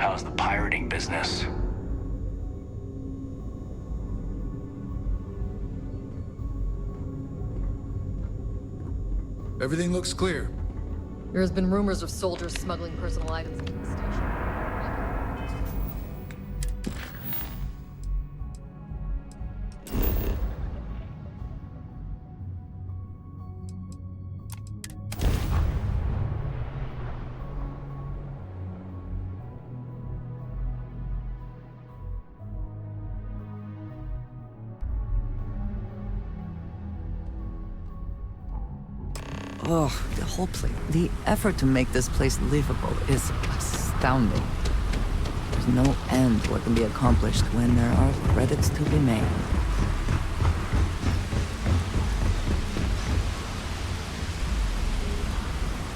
How's the pirating business? Everything looks clear. There's been rumors of soldiers smuggling personal items into the station. Oh, the whole place. The effort to make this place livable is astounding. There's no end to what can be accomplished when there are credits to be made.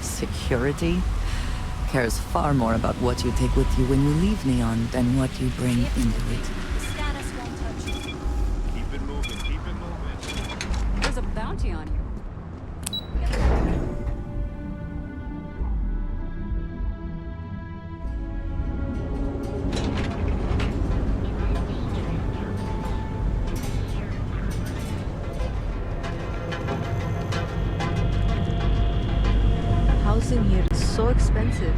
Security cares far more about what you take with you when you leave Neon than what you bring into it. Status won't touch you. Keep it moving, keep it moving. There's a bounty on you. Housing here is so expensive.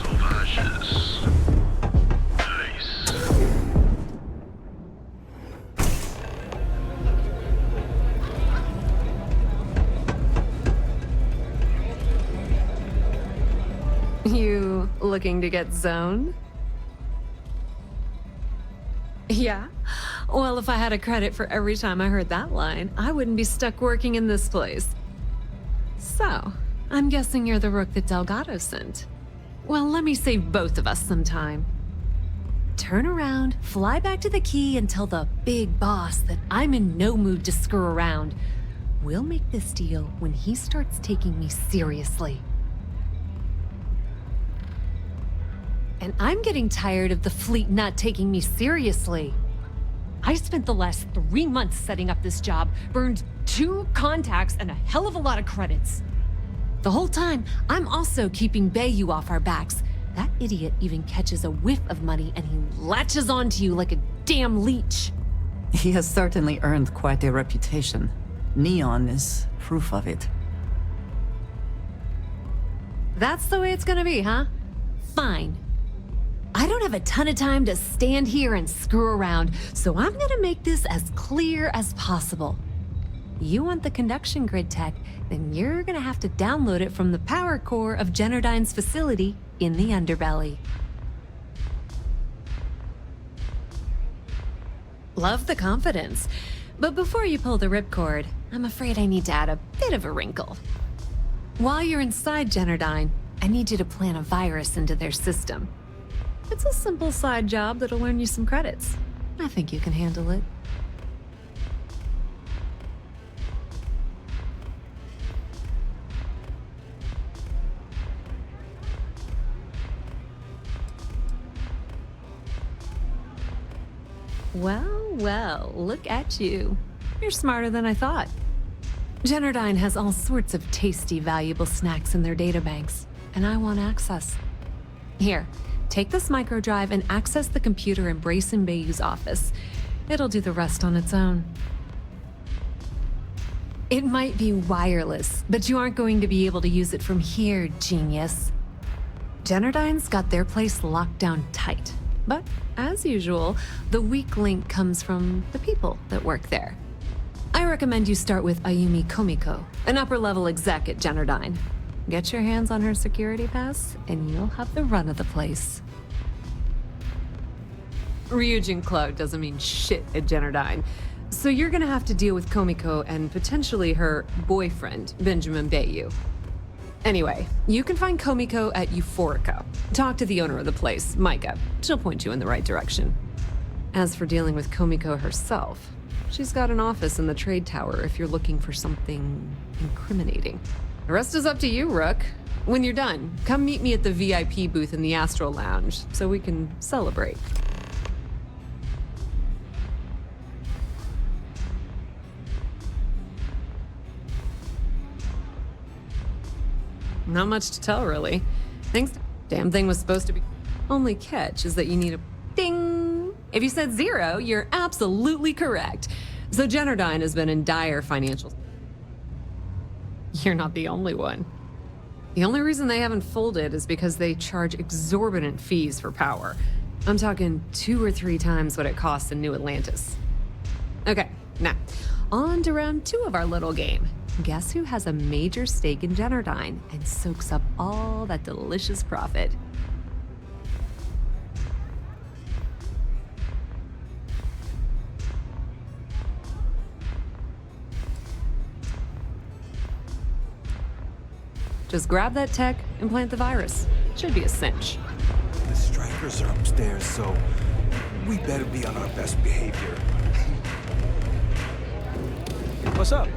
Sauvages. Nice. You looking to get zoned? Yeah? Well, if I had a credit for every time I heard that line, I wouldn't be stuck working in this place. So, I'm guessing you're the rook that Delgado sent. Well, let me save both of us some time. Turn around, fly back to the key, and tell the big boss that I'm in no mood to screw around. We'll make this deal when he starts taking me seriously. And I'm getting tired of the fleet not taking me seriously. I spent the last 3 months setting up this job, burned 2 contacts and a hell of a lot of credits. The whole time, I'm also keeping Bayou off our backs. That idiot even catches a whiff of money and he latches onto you like a damn leech. He has certainly earned quite a reputation. Neon is proof of it. That's the way it's gonna be, huh? Fine. I don't have a ton of time to stand here and screw around, so I'm gonna make this as clear as possible. You want the conduction grid tech, then you're gonna have to download it from the power core of Generdyne's facility in the underbelly. Love the confidence, but before you pull the ripcord, I'm afraid I need to add a bit of a wrinkle. While you're inside Generdyne, I need you to plant a virus into their system. It's a simple side job that'll earn you some credits. I think you can handle it. Well, look at you. You're smarter than I thought. Generdyne has all sorts of tasty, valuable snacks in their databanks, and I want access. Here, take this microdrive and access the computer in Brayson Bayou's office. It'll do the rest on its own. It might be wireless, but you aren't going to be able to use it from here, genius. Generdyne's got their place locked down tight. But, as usual, the weak link comes from the people that work there. I recommend you start with Ayumi Komiko, an upper-level exec at Generdyne. Get your hands on her security pass, and you'll have the run of the place. Ryujin Cloud doesn't mean shit at Generdyne, so you're gonna have to deal with Komiko and potentially her boyfriend, Benjamin Bayou. Anyway, you can find Komiko at Euphorica. Talk to the owner of the place, Micah. She'll point you in the right direction. As for dealing with Komiko herself, she's got an office in the trade tower if you're looking for something incriminating. The rest is up to you, Rook. When you're done, come meet me at the VIP booth in the Astral Lounge so we can celebrate. Not much to tell, really. Thanks. Damn thing was supposed to be. Only catch is that you need a ding. If you said 0, you're absolutely correct. So Generdyne has been in dire financial. You're not the only one. The only reason they haven't folded is because they charge exorbitant fees for power. I'm talking 2 or 3 times what it costs in New Atlantis. Okay, now, on to round 2 of our little game. Guess who has a major stake in Generdyne and soaks up all that delicious profit? Just grab that tech and plant the virus. Should be a cinch. The strikers are upstairs, so we better be on our best behavior. What's up?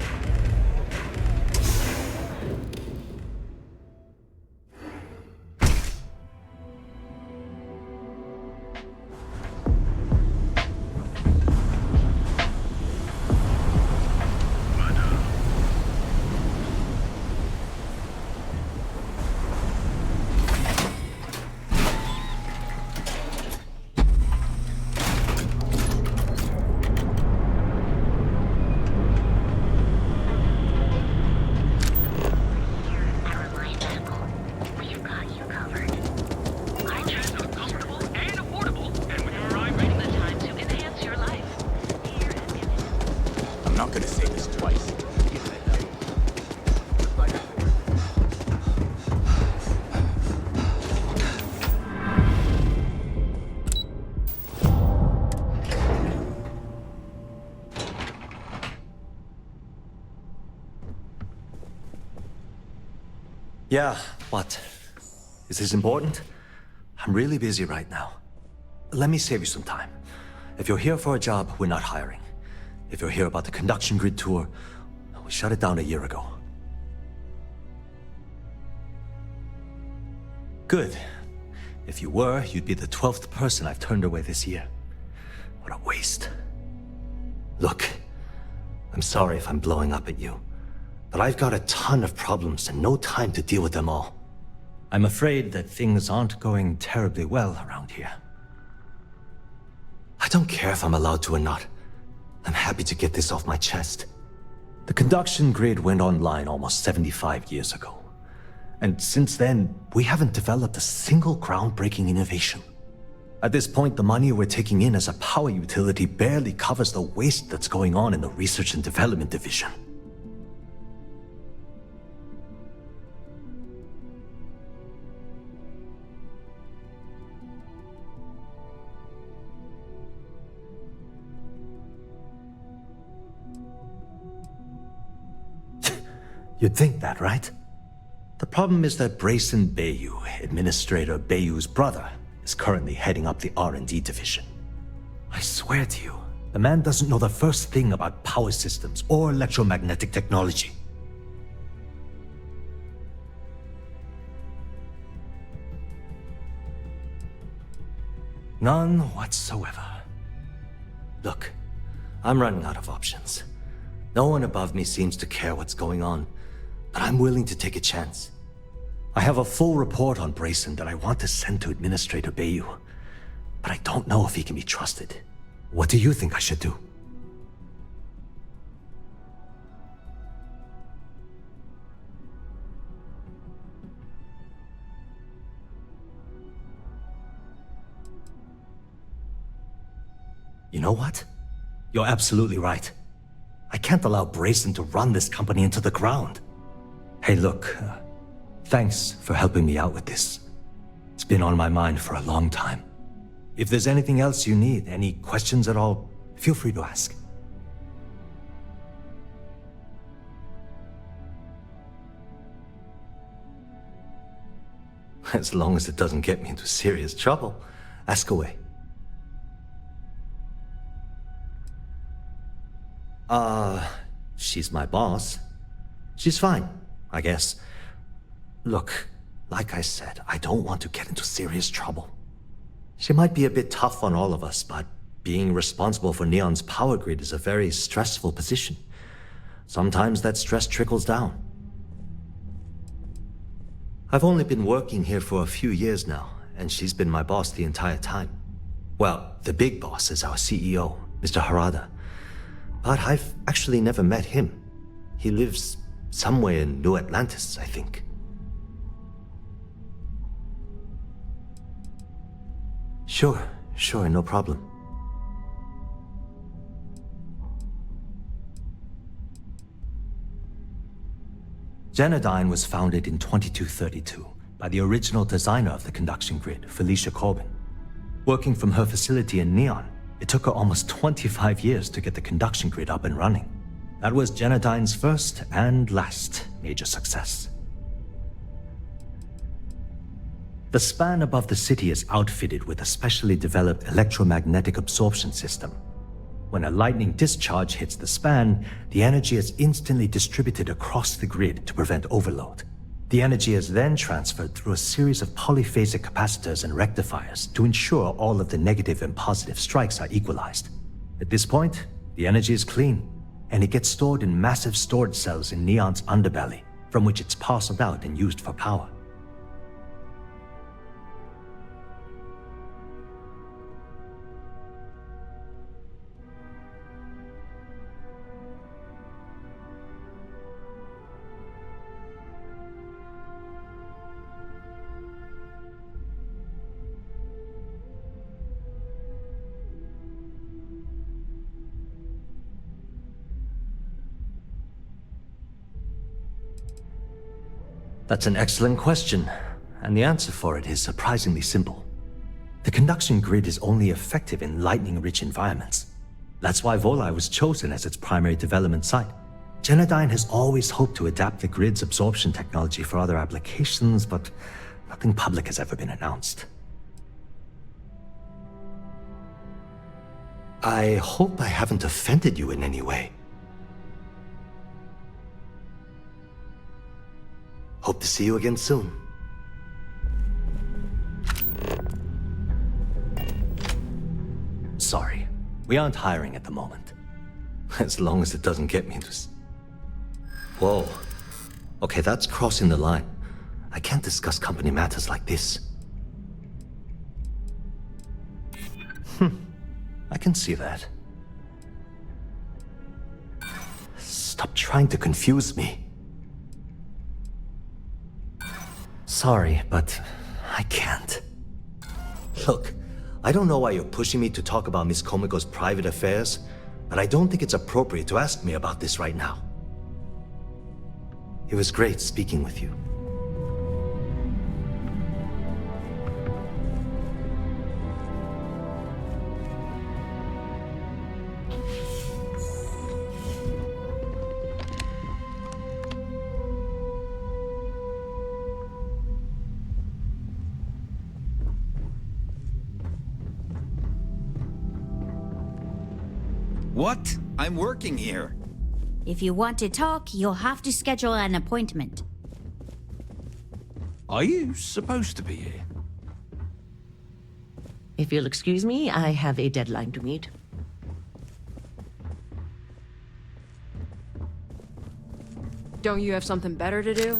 I'm not gonna say this twice. Yeah, what? Is this important? I'm really busy right now. Let me save you some time. If you're here for a job, we're not hiring. If you're here about the conduction grid tour, we shut it down a year ago. Good. If you were, you'd be the 12th person I've turned away this year. What a waste. Look, I'm sorry if I'm blowing up at you, but I've got a ton of problems and no time to deal with them all. I'm afraid that things aren't going terribly well around here. I don't care if I'm allowed to or not. I'm happy to get this off my chest. The conduction grid went online almost 75 years ago. And since then, we haven't developed a single groundbreaking innovation. At this point, the money we're taking in as a power utility barely covers the waste that's going on in the research and development division. You'd think that, right? The problem is that Brayson Bayou, Administrator Bayou's brother, is currently heading up the R&D division. I swear to you, the man doesn't know the first thing about power systems or electromagnetic technology. None whatsoever. Look, I'm running out of options. No one above me seems to care what's going on, but I'm willing to take a chance. I have a full report on Brayson that I want to send to Administrator Bayou, but I don't know if he can be trusted. What do you think I should do? You know what? You're absolutely right. I can't allow Brayson to run this company into the ground. Hey, look, thanks for helping me out with this. It's been on my mind for a long time. If there's anything else you need, any questions at all, feel free to ask. As long as it doesn't get me into serious trouble, ask away. She's my boss. She's fine, I guess. Look, Like I said, I don't want to get into serious trouble. She might be a bit tough on all of us, but being responsible for Neon's power grid is a very stressful position. Sometimes that stress trickles down. I've only been working here for a few years now, and she's been my boss the entire time. Well, the big boss is our CEO, Mr. Harada. But I've actually never met him. He lives somewhere in New Atlantis, I think. Sure, no problem. Genodyne was founded in 2232 by the original designer of the conduction grid, Felicia Corbin. Working from her facility in Neon, it took her almost 25 years to get the conduction grid up and running. That was Genodyne's first and last major success. The span above the city is outfitted with a specially developed electromagnetic absorption system. When a lightning discharge hits the span, the energy is instantly distributed across the grid to prevent overload. The energy is then transferred through a series of polyphasic capacitors and rectifiers to ensure all of the negative and positive strikes are equalized. At this point, the energy is clean, and it gets stored in massive storage cells in Neon's underbelly, from which it's parceled out and used for power. That's an excellent question, and the answer for it is surprisingly simple. The conduction grid is only effective in lightning-rich environments. That's why Volai was chosen as its primary development site. Genodyne has always hoped to adapt the grid's absorption technology for other applications, but nothing public has ever been announced. I hope I haven't offended you in any way. Hope to see you again soon. Sorry, we aren't hiring at the moment. As long as it doesn't get me into Whoa. Okay, that's crossing the line. I can't discuss company matters like this. I can see that. Stop trying to confuse me. Sorry, but I can't. Look, I don't know why you're pushing me to talk about Miss Komiko's private affairs, but I don't think it's appropriate to ask me about this right now. It was great speaking with you. What? I'm working here. If you want to talk, you'll have to schedule an appointment. Are you supposed to be here? If you'll excuse me, I have a deadline to meet. Don't you have something better to do?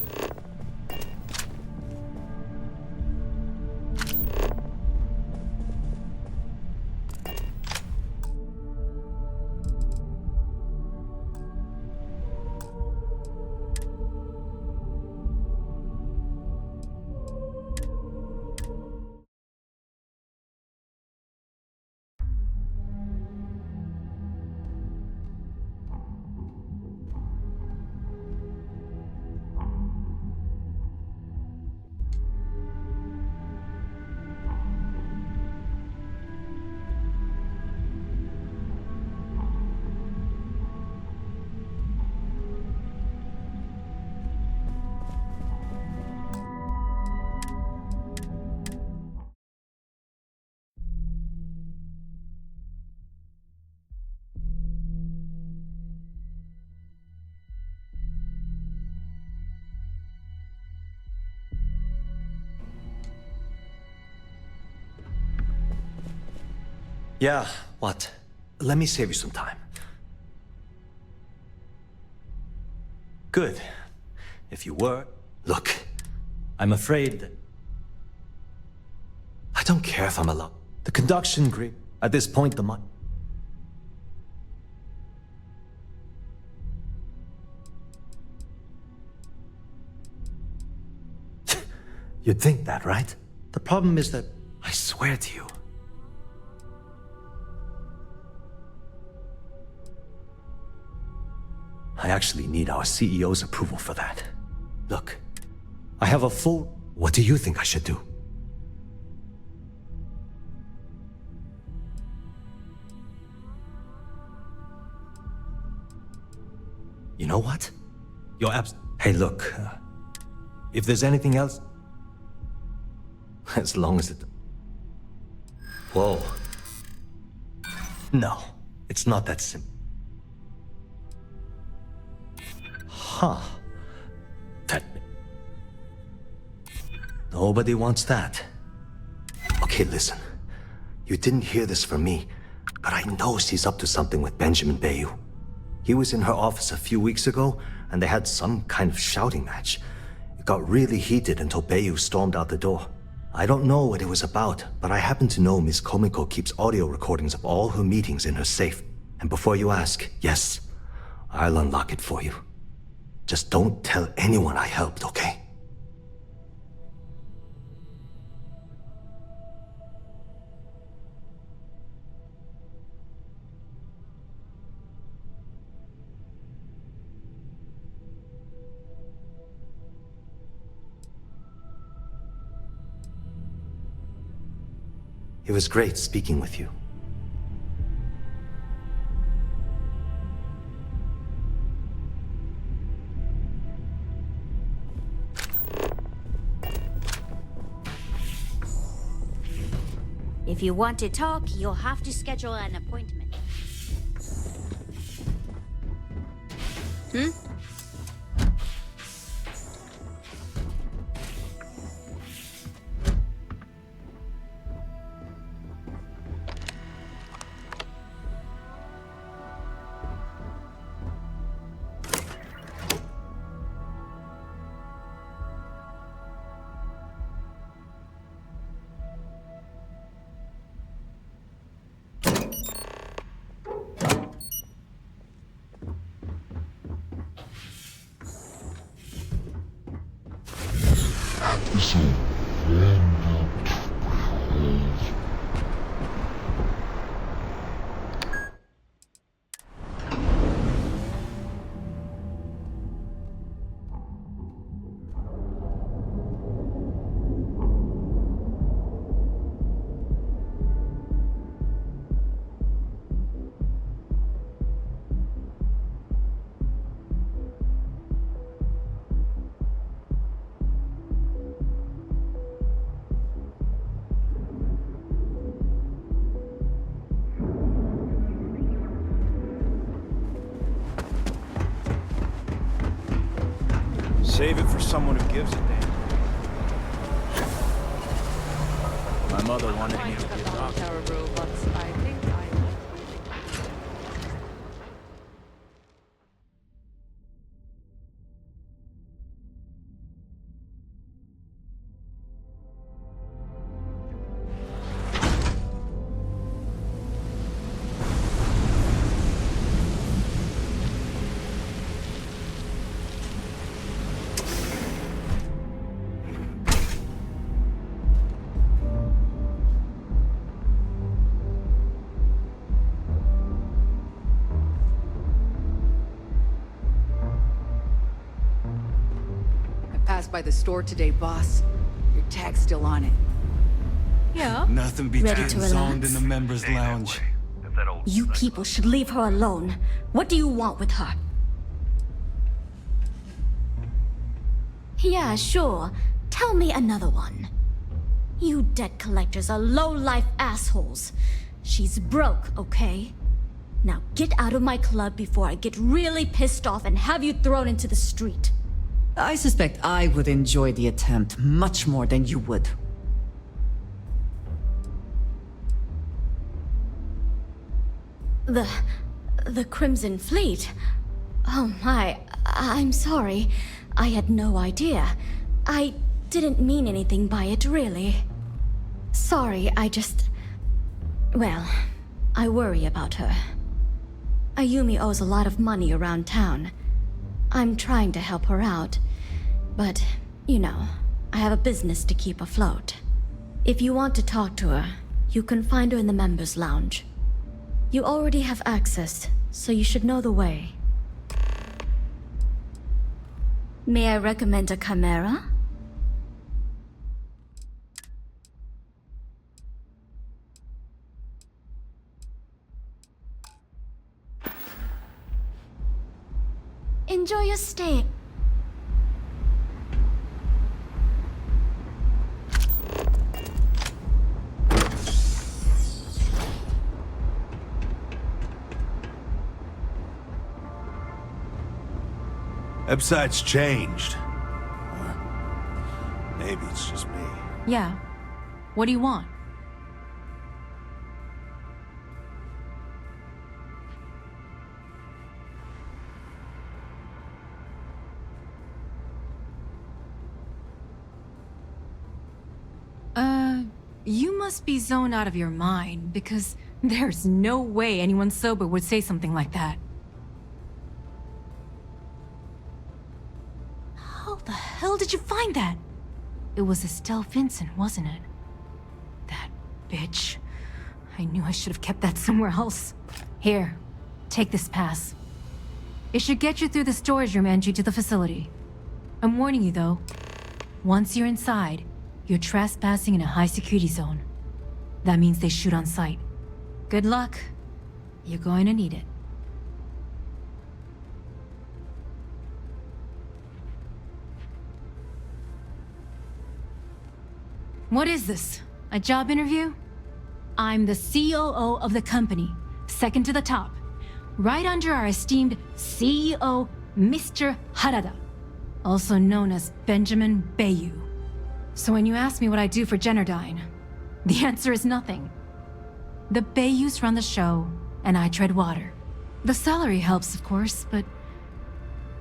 Yeah, what? Let me save you some time. Good. If you were... Look, I'm afraid that... I don't care if I'm alone. The conduction grid... At this point, the money... You'd think that, right? The problem is that, I swear to you, I actually need our CEO's approval for that. Look, I have a full... What do you think I should do? You know what? Your abs... Hey, look, if there's anything else... As long as it... Whoa. No, it's not that simple. Huh. That... Nobody wants that. Okay, listen. You didn't hear this from me, but I know she's up to something with Benjamin Bayou. He was in her office a few weeks ago, and they had some kind of shouting match. It got really heated until Bayou stormed out the door. I don't know what it was about, but I happen to know Miss Komiko keeps audio recordings of all her meetings in her safe. And before you ask, yes, I'll unlock it for you. Just don't tell anyone I helped, okay? It was great speaking with you. If you want to talk, you'll have to schedule an appointment. Hmm? Save it for someone who gives a damn. My mother wanted me to be a doctor. Passed by the store today, boss. Your tag's still on it. Yeah? Nothing beats Ready getting to zoned relax? in the members' lounge. You people should leave her alone. What do you want with her? Yeah, sure. Tell me another one. You debt collectors are low-life assholes. She's broke, okay? Now get out of my club before I get really pissed off and have you thrown into the street. I suspect I would enjoy the attempt much more than you would. The Crimson Fleet? Oh my, I'm sorry. I had no idea. I didn't mean anything by it, really. Sorry, well, I worry about her. Ayumi owes a lot of money around town. I'm trying to help her out, but, you know, I have a business to keep afloat. If you want to talk to her, you can find her in the members' lounge. You already have access, so you should know the way. May I recommend a chimera? Enjoy your stay. Website's changed. Maybe it's just me. Yeah. What do you want? You must be zoned out of your mind, because there's no way anyone sober would say something like that. How the hell did you find that? It was Estelle Vincent, wasn't it? That bitch. I knew I should have kept that somewhere else. Here, take this pass. It should get you through the storage room entry to the facility. I'm warning you though, once you're inside, you're trespassing in a high-security zone. That means they shoot on sight. Good luck. You're going to need it. What is this? A job interview? I'm the COO of the company, second to the top, right under our esteemed CEO, Mr. Harada, also known as Benjamin Bayou. So when you ask me what I do for Generdyne, the answer is nothing. The Bayous run the show, and I tread water. The salary helps, of course, but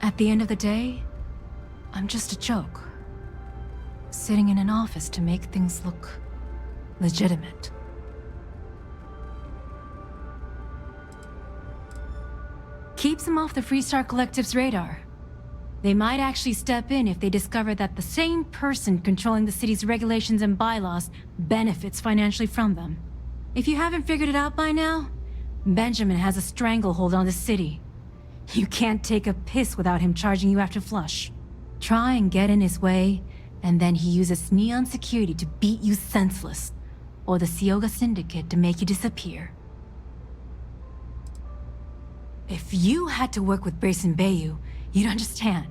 at the end of the day, I'm just a joke. Sitting in an office to make things look legitimate. Keeps them off the Freestar Collective's radar. They might actually step in if they discover that the same person controlling the city's regulations and bylaws benefits financially from them. If you haven't figured it out by now, Benjamin has a stranglehold on the city. You can't take a piss without him charging you after flush. Try and get in his way, and then he uses neon security to beat you senseless, or the Sioga Syndicate to make you disappear. If you had to work with Grayson Bayou, you'd understand.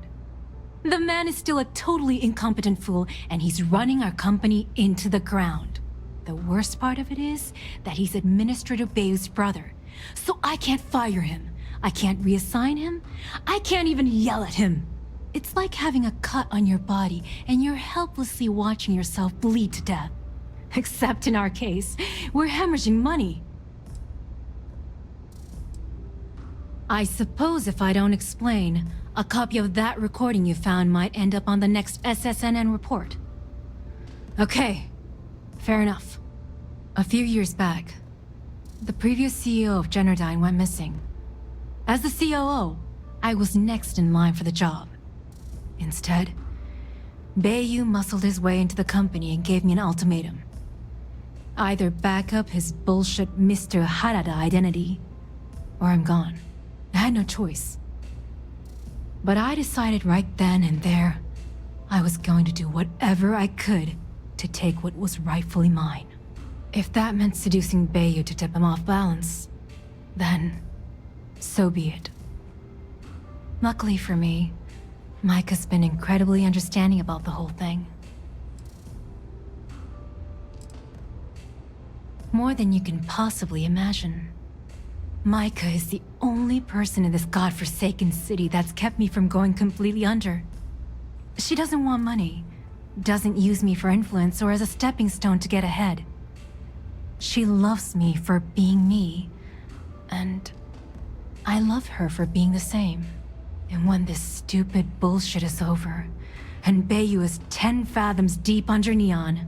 The man is still a totally incompetent fool, and he's running our company into the ground. The worst part of it is that he's Administrator Bayou's brother, so I can't fire him. I can't reassign him. I can't even yell at him. It's like having a cut on your body, and you're helplessly watching yourself bleed to death. Except in our case, we're hemorrhaging money. I suppose if I don't explain, a copy of that recording you found might end up on the next SSNN report. Okay, fair enough. A few years back, the previous CEO of Generdyne went missing. As the COO, I was next in line for the job. Instead, Bayou muscled his way into the company and gave me an ultimatum. Either back up his bullshit Mr. Harada identity, or I'm gone. I had no choice. But I decided right then and there, I was going to do whatever I could to take what was rightfully mine. If that meant seducing Bayou to tip him off balance, then so be it. Luckily for me, Mike has been incredibly understanding about the whole thing. More than you can possibly imagine. Micah is the only person in this godforsaken city that's kept me from going completely under. She doesn't want money, doesn't use me for influence or as a stepping stone to get ahead. She loves me for being me, And I love her for being the same. And when this stupid bullshit is over, and Bayou is 10 fathoms deep under Neon,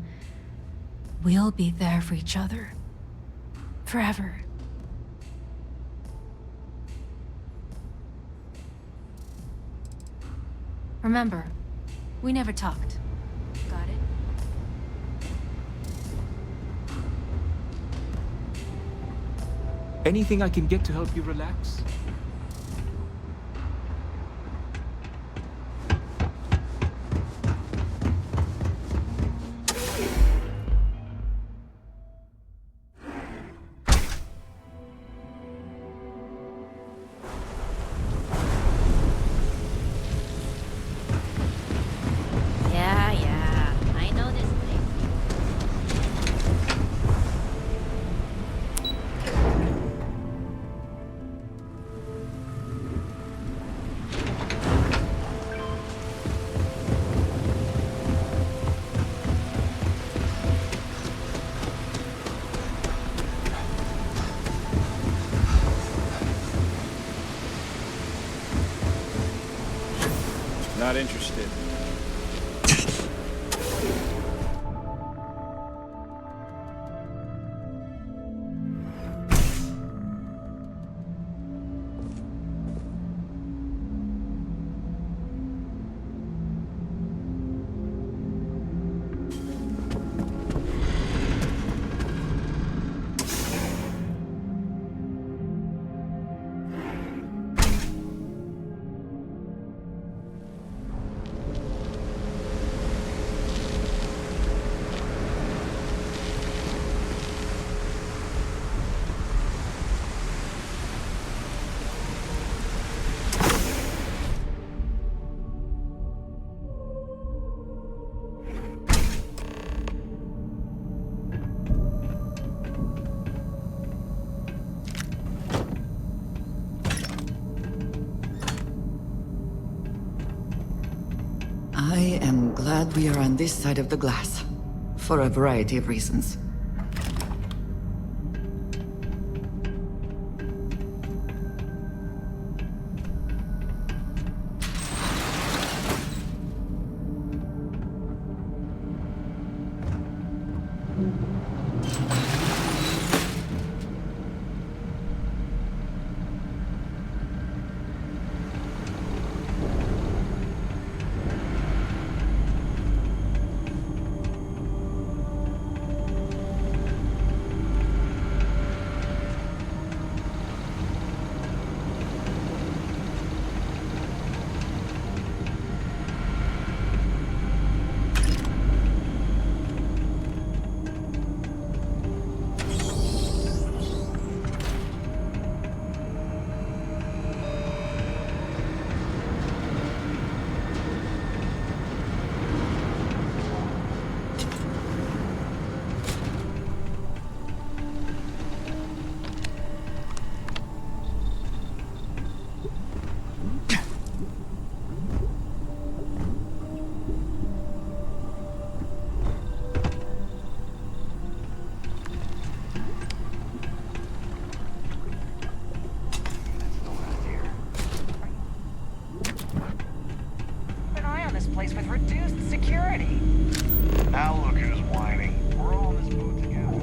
we'll be there for each other. Forever. Remember, we never talked. Got it? Anything I can get to help you relax? Yeah, I know this place. Not interested. I am glad we are on this side of the glass. For a variety of reasons. Place with reduced security. Now look who's whining. We're all in this boat together.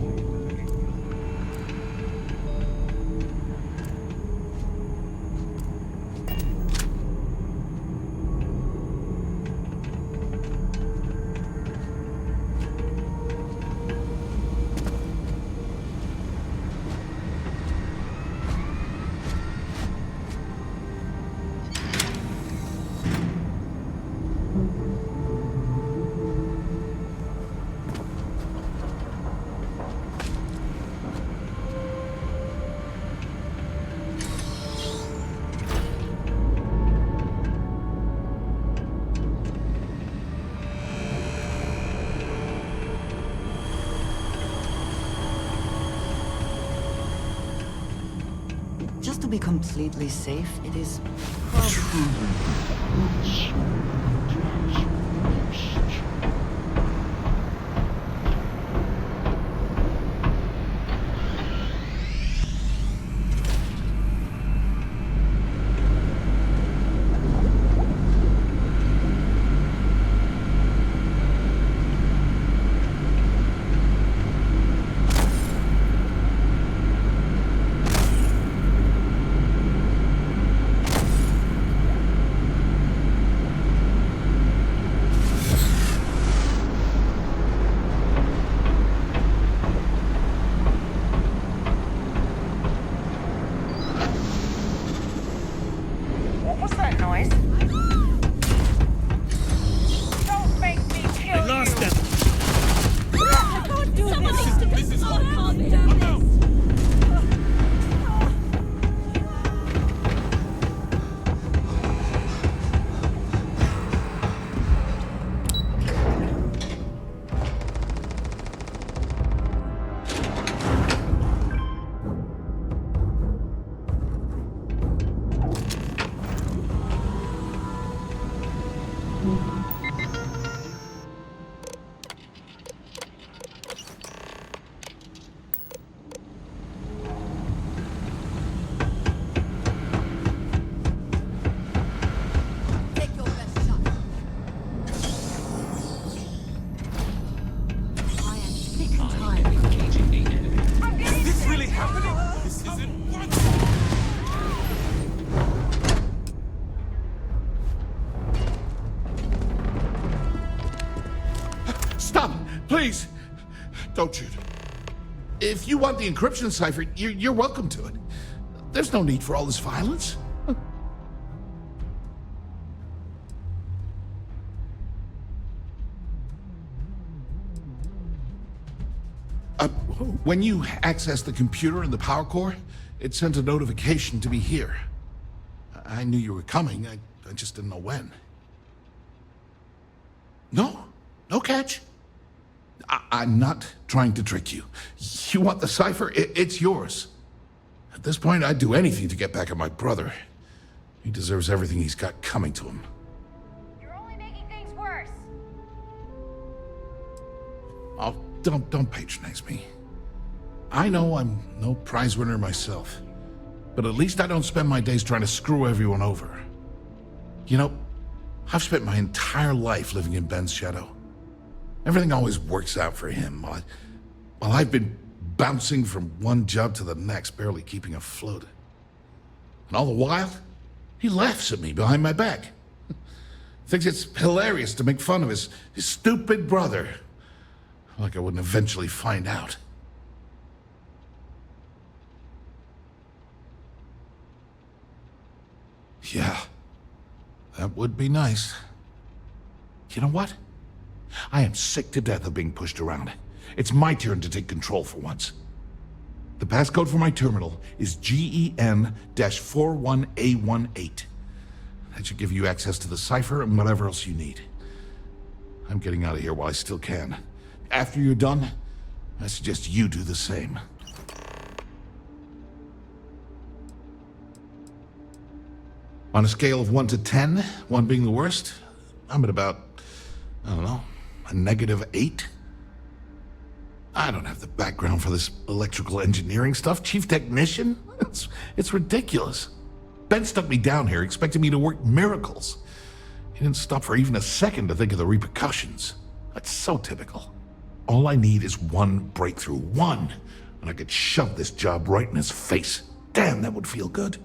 Just to be completely safe, it is Is this really happening? This isn't what... Stop! Please! Don't shoot. If you want the encryption cipher, you're welcome to it. There's no need for all this violence. When you access the computer in the power core, it sends a notification to be here. I knew you were coming, I just didn't know when. No catch. I'm not trying to trick you. You want the cipher? It's yours. At this point, I'd do anything to get back at my brother. He deserves everything he's got coming to him. You're only making things worse. Oh, don't patronize me. I know I'm no prize winner myself, but at least I don't spend my days trying to screw everyone over. You know, I've spent my entire life living in Ben's shadow. Everything always works out for him, while I've been bouncing from one job to the next, barely keeping afloat. And all the while, he laughs at me behind my back. Thinks it's hilarious to make fun of his stupid brother. Like I wouldn't eventually find out. Yeah, that would be nice. You know what? I am sick to death of being pushed around. It's my turn to take control for once. The passcode for my terminal is GEN-41A18. That should give you access to the cipher and whatever else you need. I'm getting out of here while I still can. After you're done, I suggest you do the same. On a scale of 1 to 10, 1 being the worst, I'm at about, I don't know, a -8. I don't have the background for this electrical engineering stuff. Chief technician? It's ridiculous. Ben stuck me down here expecting me to work miracles. He didn't stop for even a second to think of the repercussions. That's so typical. All I need is one breakthrough, one, and I could shove this job right in his face. Damn, that would feel good.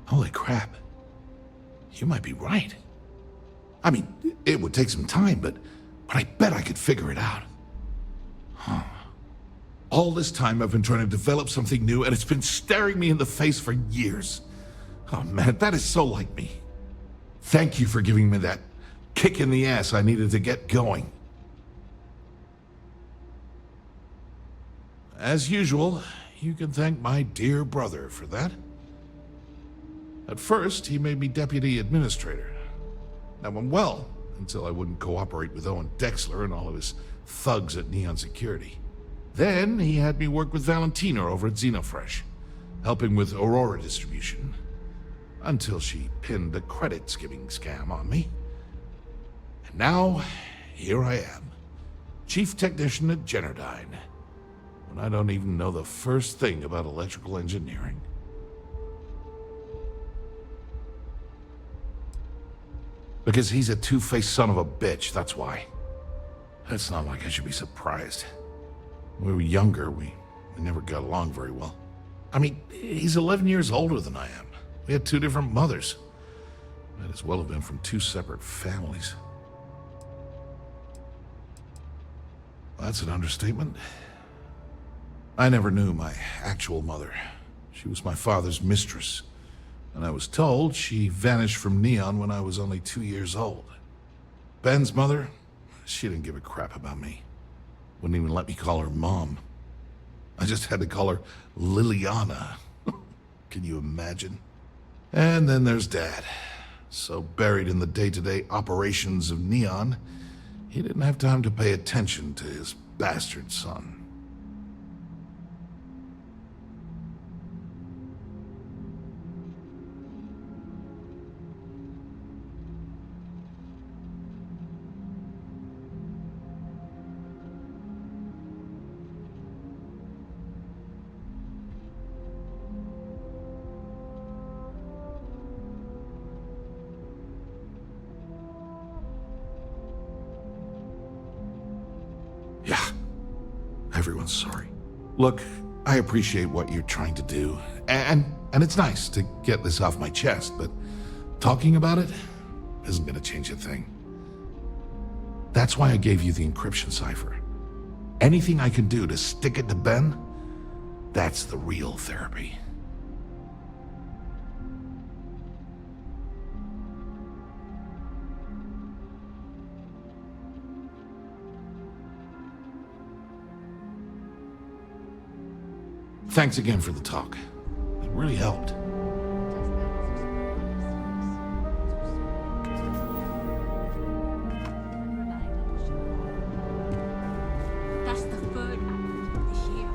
Holy crap. You might be right. I mean, it would take some time, but I bet I could figure it out. Huh. All this time I've been trying to develop something new, and it's been staring me in the face for years. Oh man, that is so like me. Thank you for giving me that kick in the ass I needed to get going. As usual, you can thank my dear brother for that. At first, he made me deputy administrator. That went well, until I wouldn't cooperate with Owen Dexler and all of his thugs at Neon Security. Then, he had me work with Valentina over at Xenofresh, helping with Aurora distribution, until she pinned a credit skimming scam on me. And now, here I am, chief technician at Generdyne, when I don't even know the first thing about electrical engineering. Because he's a two-faced son of a bitch, that's why. It's not like I should be surprised. When we were younger, we never got along very well. I mean, he's 11 years older than I am. We had 2 different mothers. Might as well have been from 2 separate families. That's an understatement. I never knew my actual mother. She was my father's mistress. And I was told she vanished from Neon when I was only 2 years old. Ben's mother, she didn't give a crap about me. Wouldn't even let me call her Mom. I just had to call her Liliana. Can you imagine? And then there's Dad. So buried in the day-to-day operations of Neon, He didn't have time to pay attention to his bastard son. Yeah, everyone's sorry. Look, I appreciate what you're trying to do, and it's nice to get this off my chest, but talking about it isn't gonna change a thing. That's why I gave you the encryption cipher. Anything I can do to stick it to Ben, that's the real therapy. Thanks again for the talk. It really helped. That's the third act of this year.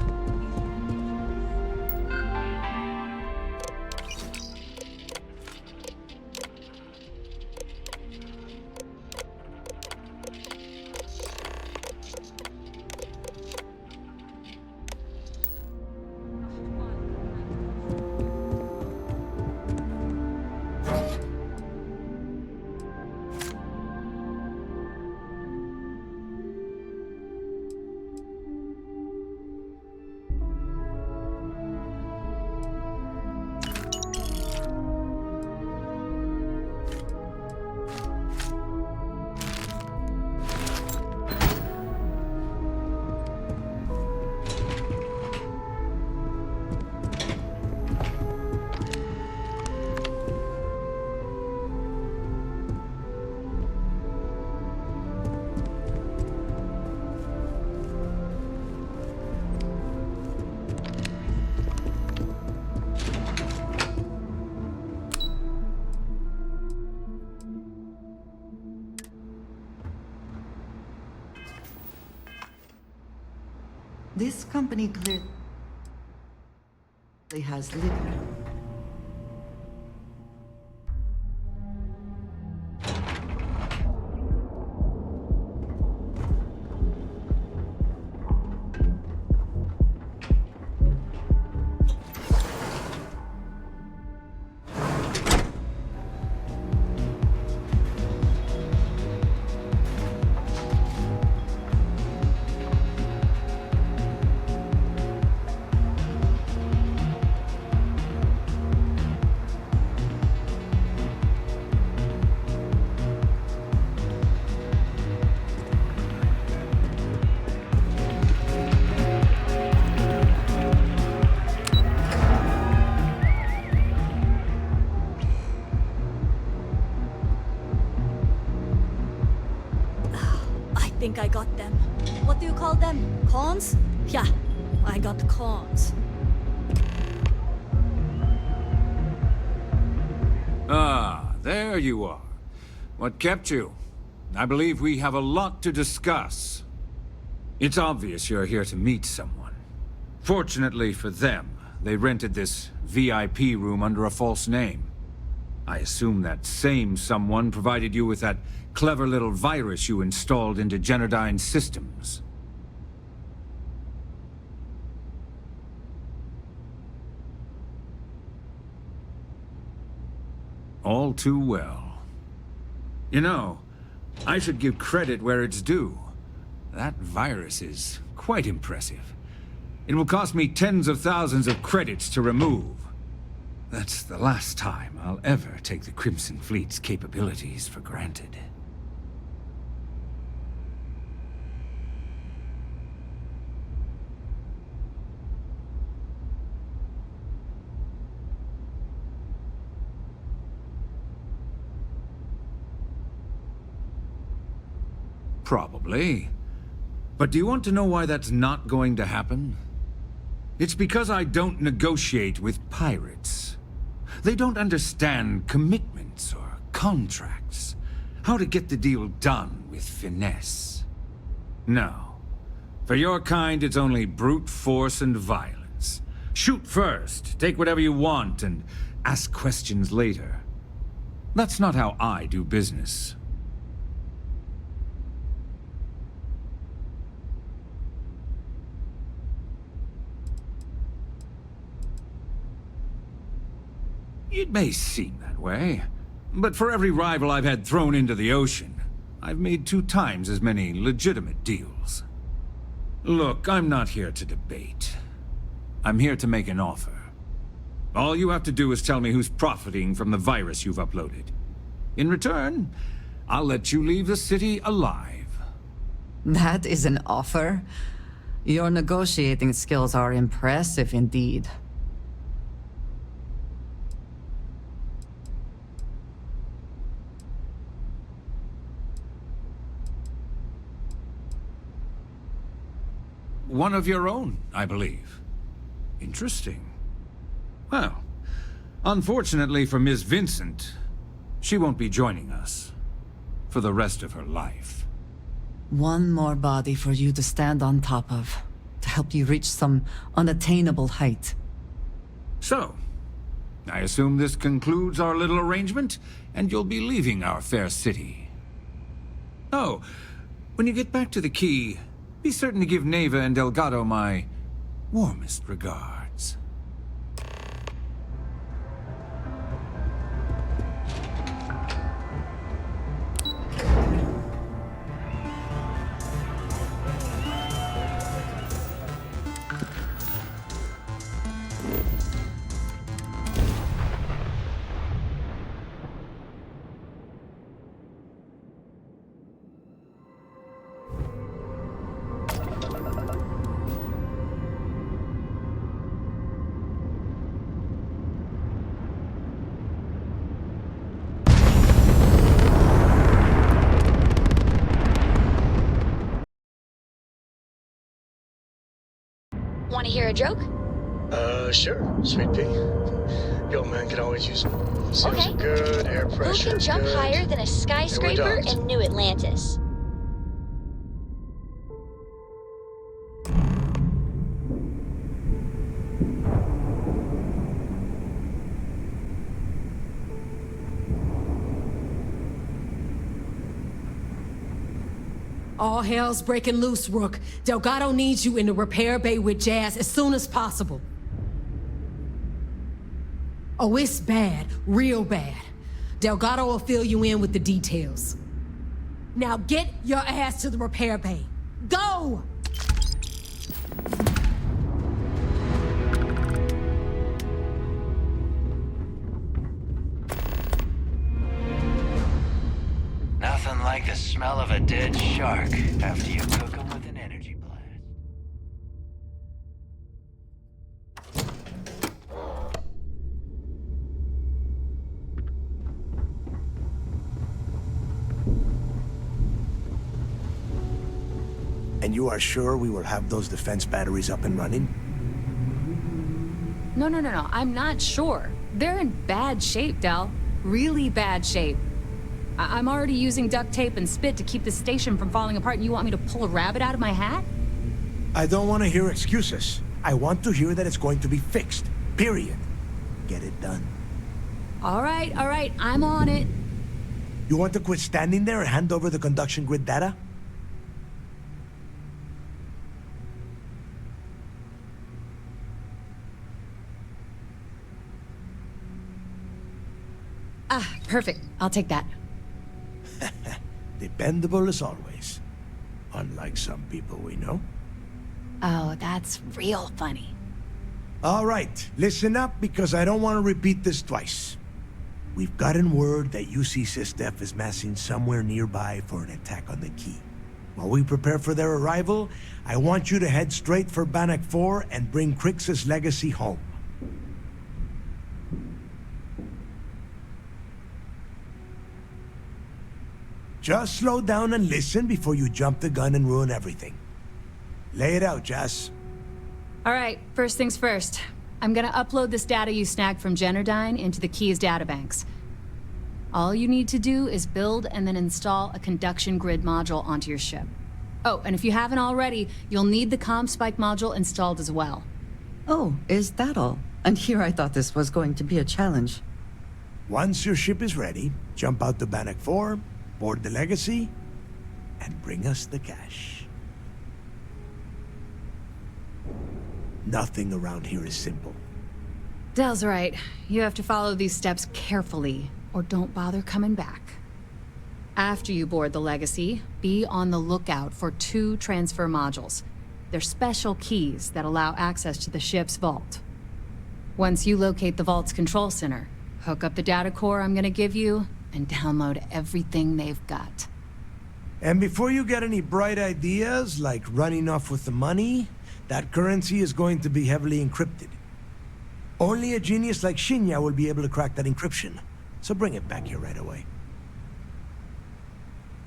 This company clearly has little. I think I got them. What do you call them? Cons? Yeah, I got cons. Ah, there you are. What kept you? I believe we have a lot to discuss. It's obvious you're here to meet someone. Fortunately for them, they rented this VIP room under a false name. I assume that same someone provided you with that clever little virus you installed into Genodyne's systems. All too well. You know, I should give credit where it's due. That virus is quite impressive. It will cost me tens of thousands of credits to remove. That's the last time I'll ever take the Crimson Fleet's capabilities for granted. Probably. But do you want to know why that's not going to happen? It's because I don't negotiate with pirates. They don't understand commitments or contracts. how to get the deal done with finesse. No. For your kind, it's only brute force and violence. Shoot first, take whatever you want, and ask questions later. That's not how I do business. It may seem that way, but for every rival I've had thrown into the ocean, I've made 2 times as many legitimate deals. Look, I'm not here to debate. I'm here to make an offer. All you have to do is tell me who's profiting from the virus you've uploaded. In return, I'll let you leave the city alive. That is an offer? Your negotiating skills are impressive indeed. One of your own, I believe. Interesting. Well, unfortunately for Ms. Vincent, she won't be joining us for the rest of her life. One more body for you to stand on top of, to help you reach some unattainable height. So, I assume this concludes our little arrangement, and you'll be leaving our fair city. Oh, when you get back to the key, be certain to give Neva and Delgado my warmest regards. Want to hear a joke? Sure, Sweet Pea. Yo, man, can always use some sales are good, air Who pressure can jump good. higher than a skyscraper don't. in New Atlantis? All hell's breaking loose, Rook. Delgado needs you in the repair bay with Jazz as soon as possible. Oh, it's bad. Real bad. Delgado will fill you in with the details. Now get your ass to the repair bay. Go! Nothing like the smell of a dead shark after you cook them with an energy blast. And you are sure we will have those defense batteries up and running? No. I'm not sure. They're in bad shape, Del. Really bad shape. I'm already using duct tape and spit to keep the station from falling apart, and you want me to pull a rabbit out of my hat? I don't want to hear excuses. I want to hear that it's going to be fixed. Period. Get it done. All right. I'm on it. You want to quit standing there and hand over the conduction grid data? Ah, perfect. I'll take that. Dependable as always. Unlike some people we know. Oh, that's real funny. All right, listen up because I don't want to repeat this twice. We've gotten word that UC SysDef is massing somewhere nearby for an attack on the key. While we prepare for their arrival, I want you to head straight for Bannock 4 and bring Crix's legacy home. Just slow down and listen before you jump the gun and ruin everything. Lay it out, Jess. All right, first things first. I'm gonna upload this data you snagged from Generdyne into the Key's databanks. All you need to do is build and then install a conduction grid module onto your ship. Oh, and if you haven't already, you'll need the comm spike module installed as well. Oh, is that all? And here I thought this was going to be a challenge. Once your ship is ready, jump out the Bannock 4, board the Legacy, and bring us the cash. Nothing around here is simple. Dell's right. You have to follow these steps carefully, or don't bother coming back. After you board the Legacy, be on the lookout for 2 transfer modules. They're special keys that allow access to the ship's vault. Once you locate the vault's control center, hook up the data core I'm gonna give you, and download everything they've got. And before you get any bright ideas, like running off with the money, that currency is going to be heavily encrypted. Only a genius like Shinya will be able to crack that encryption, so bring it back here right away.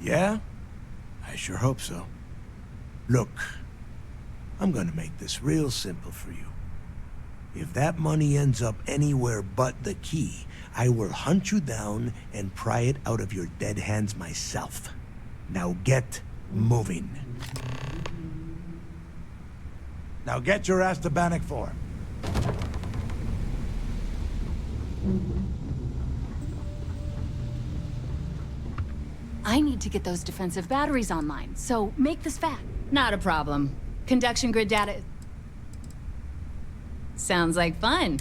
Yeah? I sure hope so. Look, I'm gonna make this real simple for you. If that money ends up anywhere but the key, I will hunt you down and pry it out of your dead hands myself. Now get moving. Now get your ass to Bannock 4. I need to get those defensive batteries online, so make this fast. Not a problem. Conduction grid data... Sounds like fun.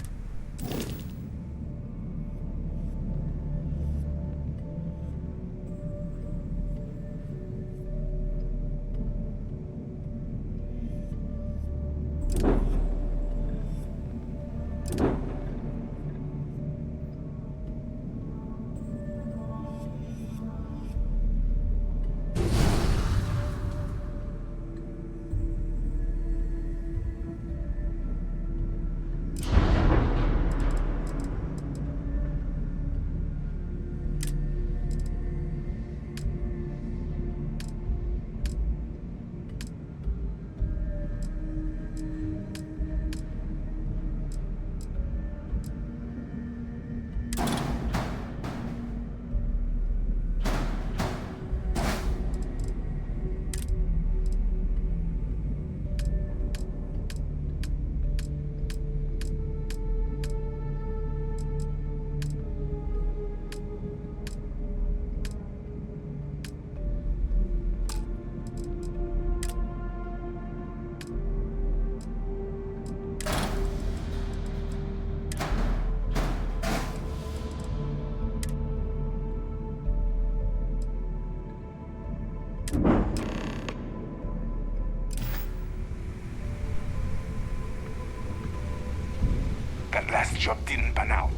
That last job didn't pan out.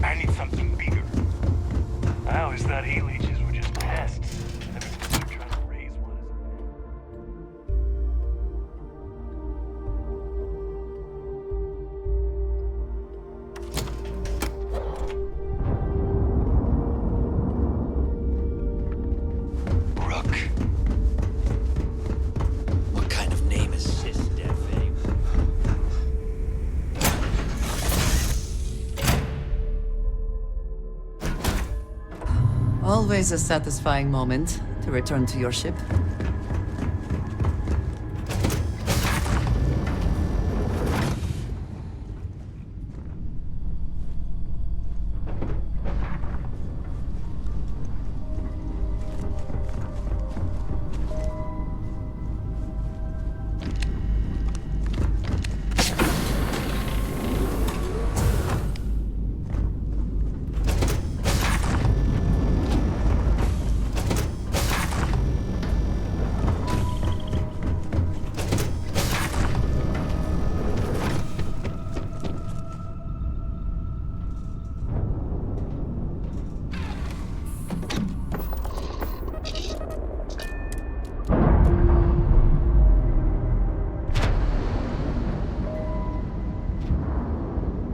I need something bigger. I always thought E-leeches were just pests. Never considered trying to raise one. Rook. What kind of name is Sysdef, eh? Always a satisfying moment to return to your ship.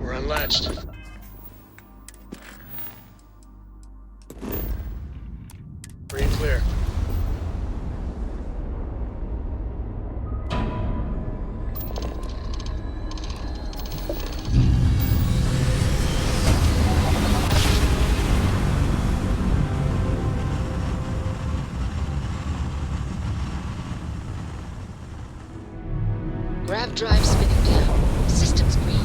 We're unlatched. Free and clear. Grav drive spinning down. Systems green.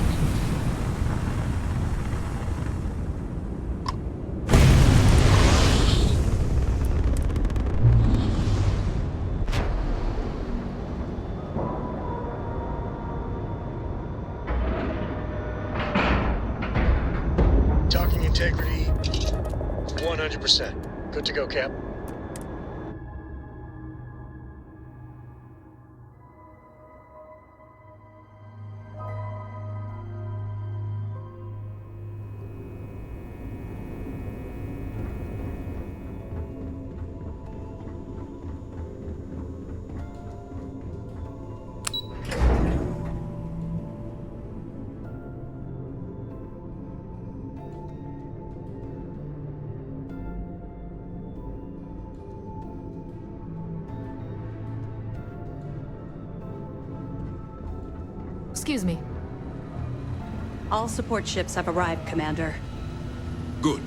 Docking integrity, 100%. Good to go, Cap. Excuse me. All support ships have arrived, Commander. Good.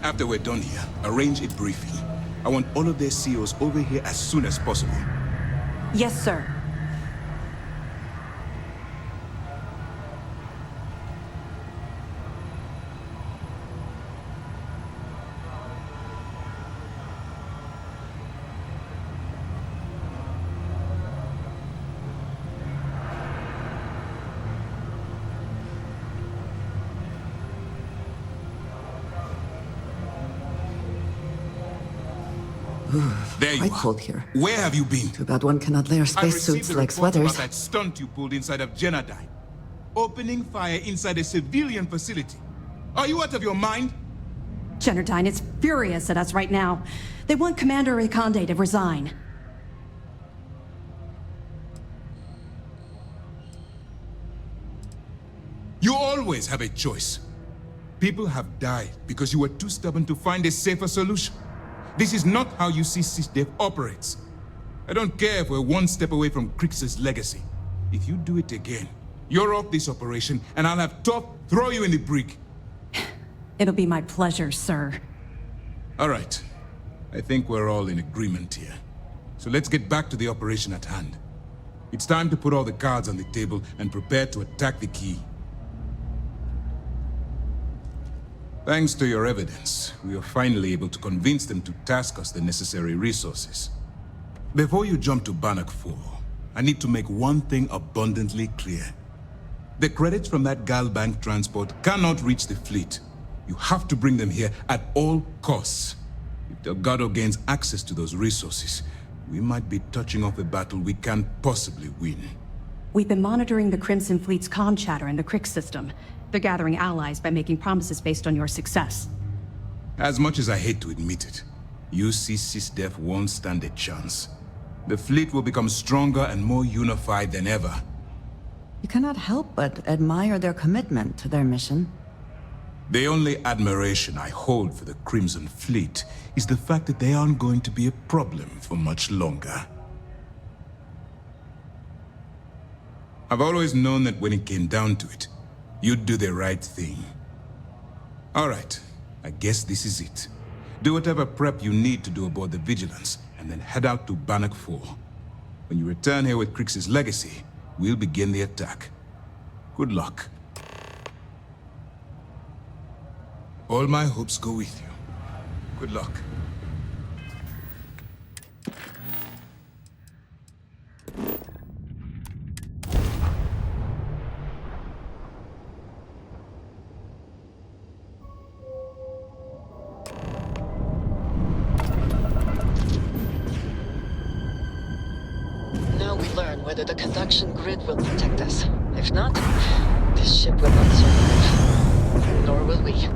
After we're done here, arrange a briefing. I want all of their CEOs over here as soon as possible. Yes, sir. There you Quite are. cold here. Where have you been? Too bad one cannot layer I spacesuits received the like report sweaters. about that stunt you pulled inside of Genadine. Opening fire inside a civilian facility. Are you out of your mind? Generdyne is furious at us right now. They want Commander Reconde to resign. You always have a choice. People have died because you were too stubborn to find a safer solution. This is not how you see SysDev operates. I don't care if we're one step away from Crix's legacy. If you do it again, you're off this operation, and I'll have Top throw you in the brig. It'll be my pleasure, sir. All right. I think we're all in agreement here. So let's get back to the operation at hand. It's time to put all the cards on the table and prepare to attack the key. Thanks to your evidence, we were finally able to convince them to task us the necessary resources. Before you jump to Bannock 4, I need to make one thing abundantly clear. The credits from that Galbank transport cannot reach the fleet. You have to bring them here at all costs. If Delgado gains access to those resources, we might be touching off a battle we can't possibly win. We've been monitoring the Crimson Fleet's comm chatter in the Crix system. They're gathering allies by making promises based on your success. As much as I hate to admit it, UC SysDef won't stand a chance. The fleet will become stronger and more unified than ever. You cannot help but admire their commitment to their mission. The only admiration I hold for the Crimson Fleet is the fact that they aren't going to be a problem for much longer. I've always known that when it came down to it, you'd do the right thing. All right, I guess this is it. Do whatever prep you need to do aboard the Vigilance, and then head out to Bannock 4. When you return here with Crix's legacy, we'll begin the attack. Good luck. All my hopes go with you. Good luck. Now we learn whether the conduction grid will protect us. If not, this ship will not survive. Nor will we.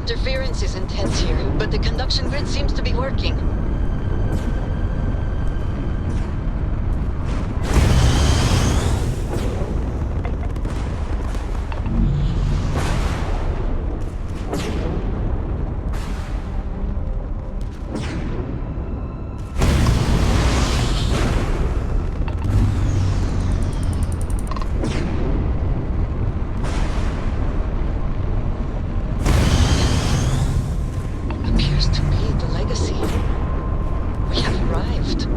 interference is intense here, but the conduction grid seems to be working. Appears to be the legacy. We have arrived.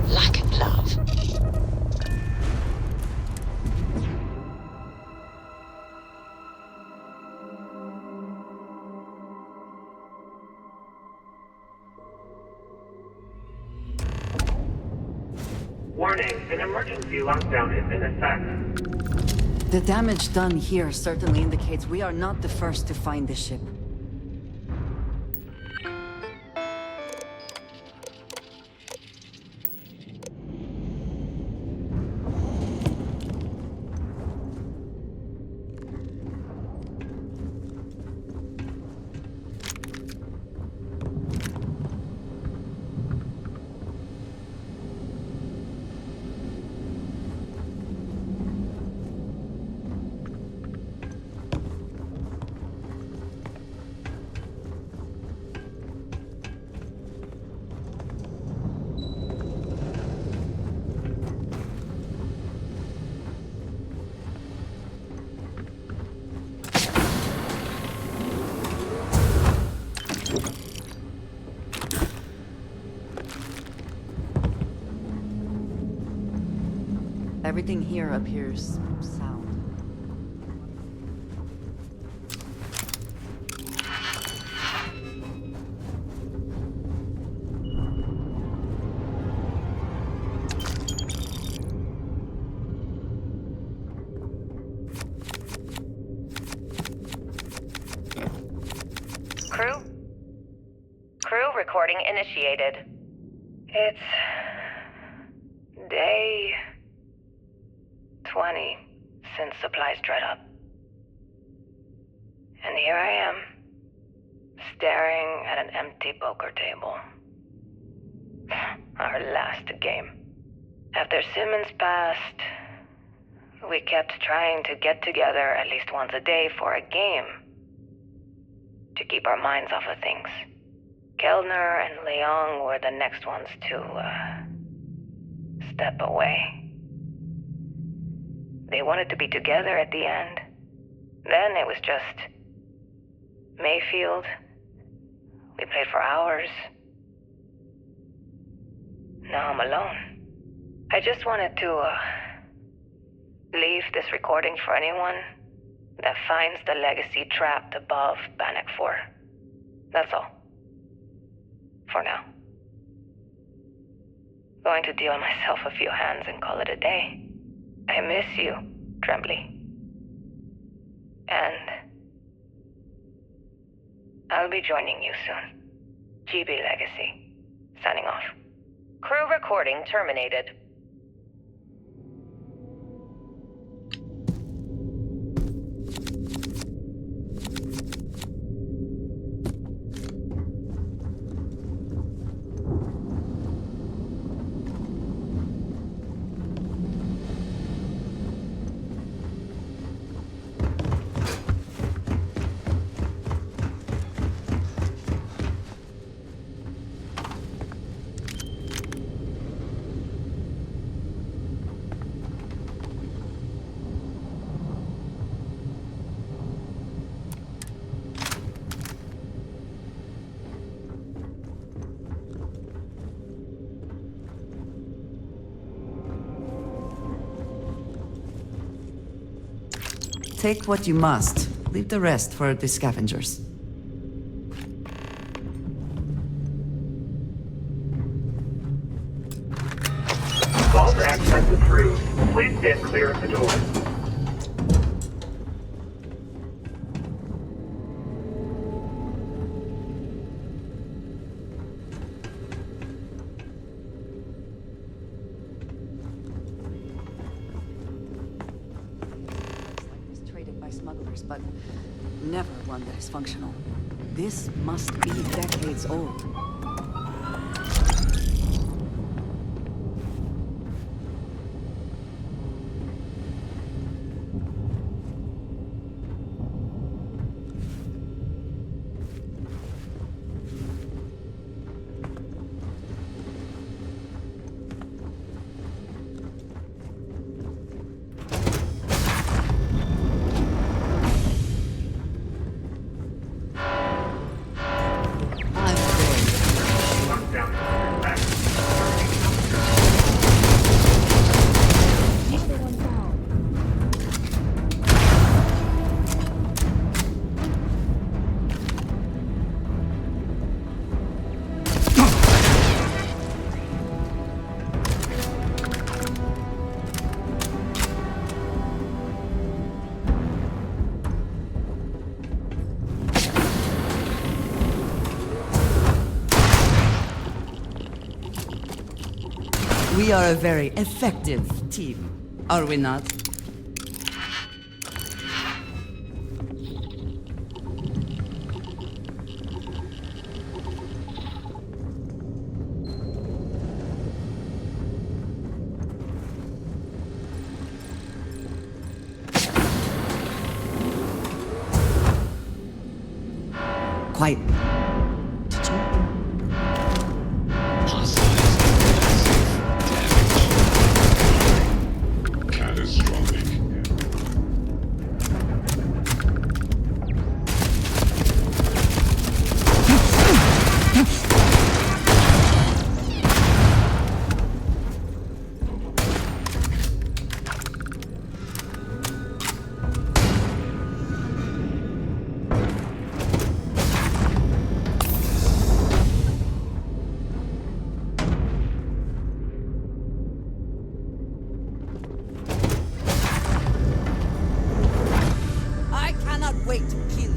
Lack and love. Warning, an emergency lockdown is in effect. The damage done here certainly indicates we are not the first to find the ship. Everything here appears sound. Crew recording initiated. It's day 20 since supplies dried up. And here I am, staring at an empty poker table. Our last game. After Simmons passed, we kept trying to get together at least once a day for a game. To keep our minds off of things. Kellner and Leong were the next ones to, step away. They wanted to be together at the end. Then it was just Mayfield. We played for hours. Now I'm alone. I just wanted to, leave this recording for anyone that finds the legacy trapped above Bannock 4. That's all. For now. Going to deal myself a few hands and call it a day. I miss you, Trembly. And I'll be joining you soon. GB Legacy. Signing off. Crew recording terminated. Take what you must. Leave the rest for the scavengers. Vault access approved. Please stand clear of the door. but never one that is functional. This must be decades old. We are a very effective team, are we not? Quiet. Wait to kill you.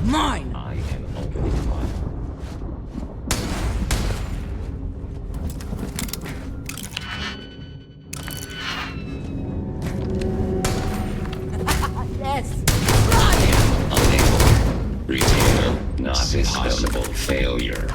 Mine! I can only fly. Yes! Unable. Retainer. Not impossible. Failure.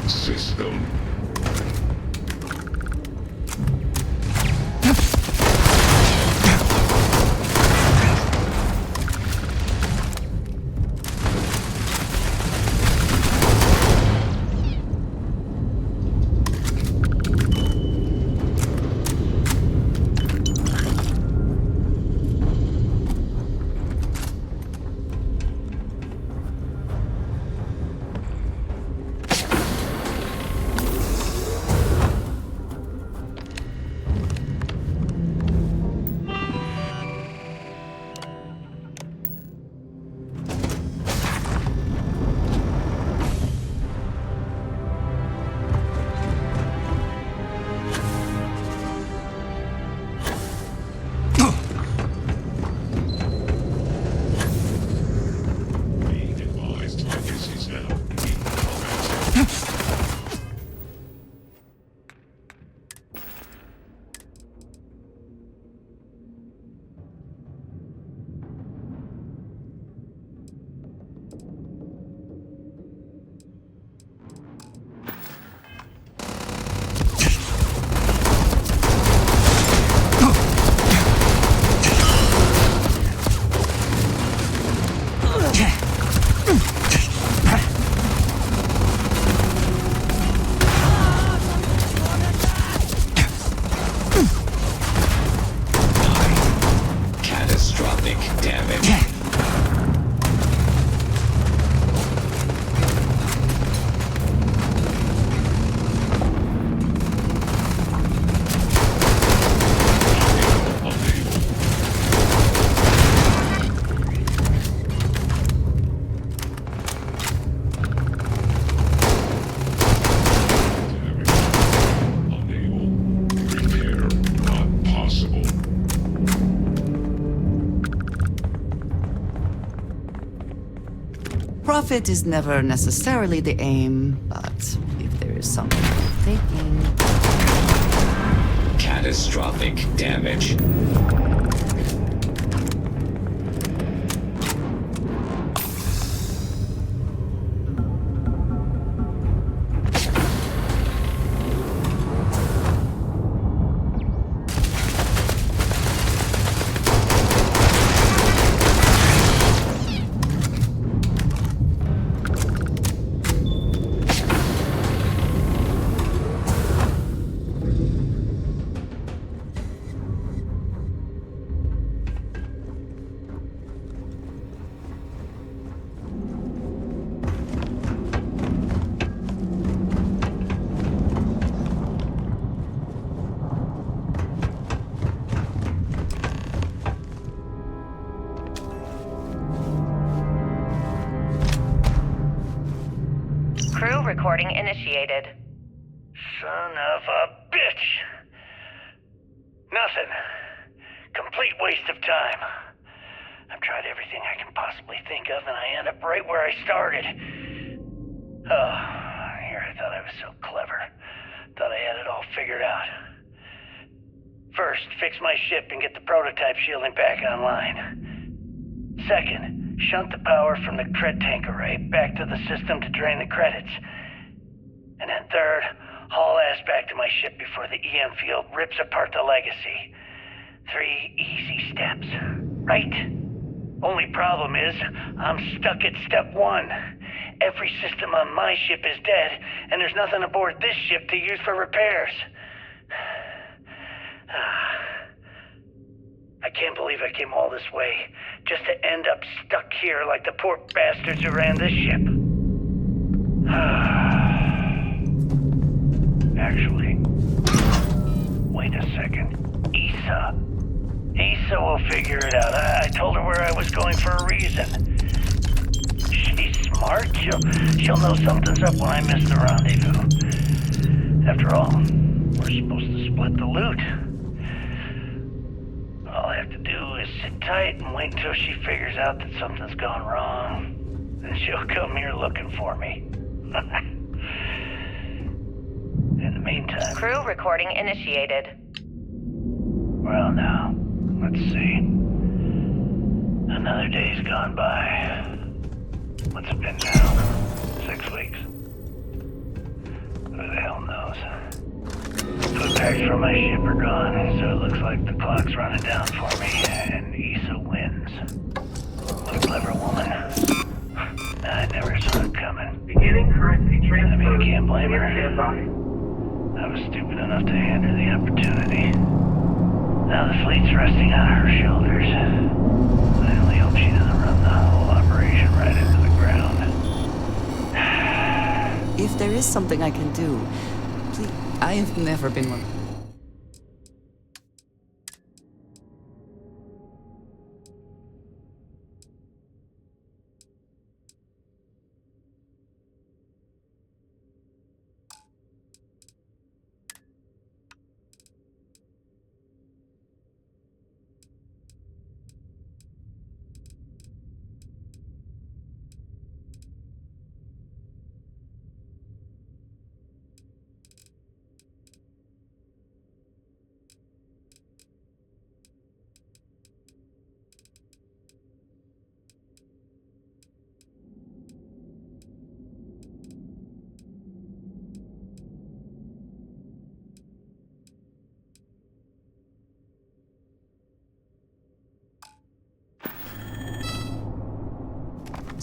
System. Catastrophic damage. Repair not possible. Profit is never necessarily the aim, but if there is something worth taking... Catastrophic damage. Crew recording initiated. Son of a bitch! Nothing. Complete waste of time. I've tried everything I can possibly think of, and I end up right where I started. Oh, here I thought I was so clever. Thought I had it all figured out. First, fix my ship and get the prototype shielding back online. Second, shunt the power from the cred tank array back to the system to drain the credits. And then third, haul ass back to my ship before the EM field rips apart the legacy. 3 easy steps, right? Only problem is, I'm stuck at step 1. Every system on my ship is dead, and there's nothing aboard this ship to use for repairs. I can't believe I came all this way, just to end up stuck here like the poor bastards who ran this ship. Actually, wait a second. Issa will figure it out. I told her where I was going for a reason. She's smart. She'll know something's up when I miss the rendezvous. After all, we're supposed to split the loot. All I have to do is sit tight and wait until she figures out that something's gone wrong. Then she'll come here looking for me. In the meantime... Crew recording initiated. Well now, let's see. Another day's gone by. What's it been now? 6 weeks? Who the hell knows? Food packs from my ship are gone, so it looks like the clock's running down for me, and Issa wins. What a clever woman. I never saw it coming. Beginning currency transfer. I mean, I can't blame her. Standby. I was stupid enough to hand her the opportunity. Now the fleet's resting on her shoulders. I only hope she doesn't run the whole operation right into the ground. If there is something I can do, please. I have never been one.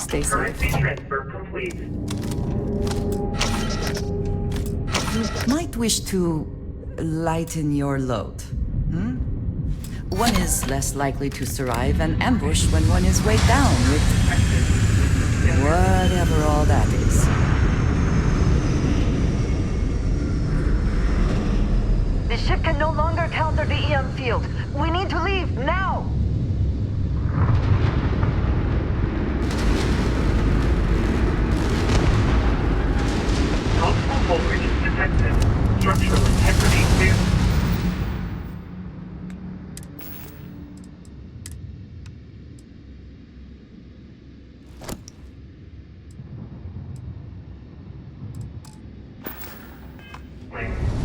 Stay safe. Currency transfer complete. You might wish to lighten your load. One is less likely to survive an ambush when one is weighed down with whatever all that is. The ship can no longer counter the EM field. We need to leave now! Multiple voltages detected. Structural integrity clear.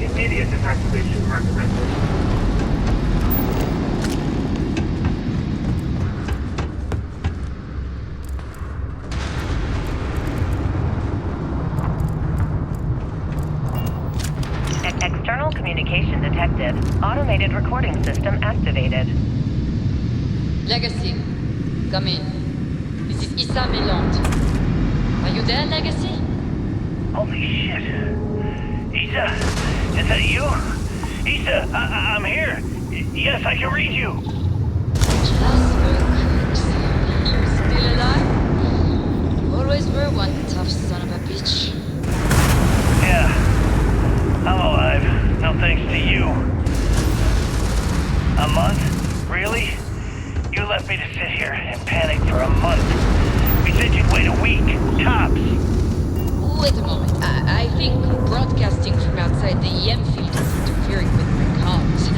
Immediate deactivation recommended. External communication detected. Automated recording system activated. Legacy, come in. This is Issa Meland. Are you there, Legacy? Holy shit. Issa, is that you? Issa, I'm here. Yes, I can read you. Still alive? You always were one tough son of a bitch. Yeah, I'm alive. No thanks to you. A month? Really? You left me to sit here and panic for a month. We said you'd wait a week, tops. Wait a moment. I think broadcasting from outside the EM field is interfering with my comms.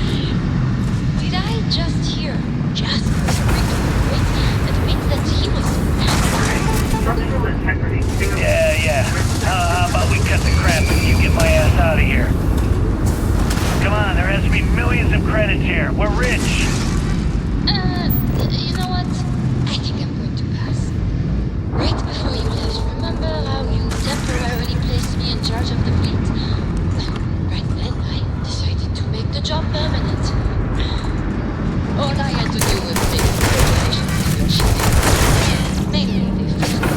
Did I just hear Jasper freaking wait? That means that he was... Structural integrity clear. Yeah. How about we cut the crap and you get my ass out of here? Come on, there has to be millions of credits here. We're rich. You know what? I think I'm going to pass. Right before you left, remember how you temporarily placed me in charge of the fleet? Well, right then I decided to make the job permanent. All I had to do was take regulations of your ship. Mainly the physical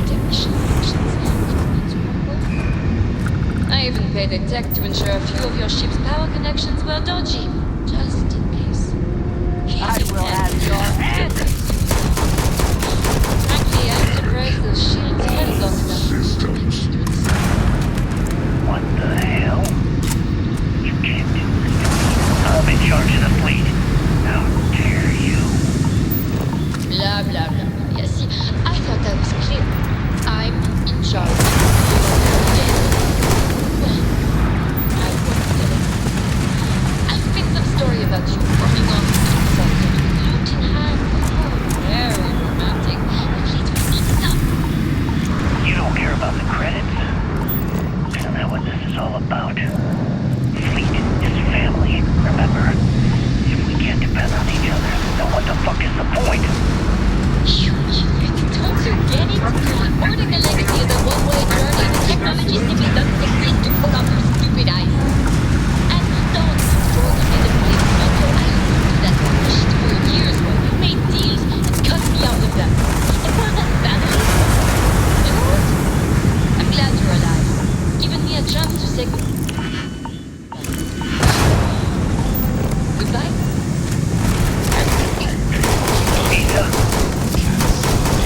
technician functions. I even paid a tech to ensure a few of your ship's power connections were dodgy. Just in case. I will have your head! Frankly, I'm surprised those shields held long enough. What the hell? You can't do this. I'm in charge of the fleet. How dare you? Blah, blah, blah. Yeah, see, I thought that was clear. I'm in charge. Well, I won't tell it. I'll spin some story about you running off to the out in hand. Oh, very romantic. The fleet will not stop. You don't care about the credits? Isn't that what this is all about? Fleet is family, remember? If we can't depend on each other, then what the fuck is the point? Don't you get it? Boarding the legacy is a one-way journey. The technology simply doesn't exist to put on your stupid eyes. And don't throw me in the place until I do that shit for years while you made deals and cut me out of them. And for that family, you know what? I'm glad you're alive. Given me a chance to say goodbye.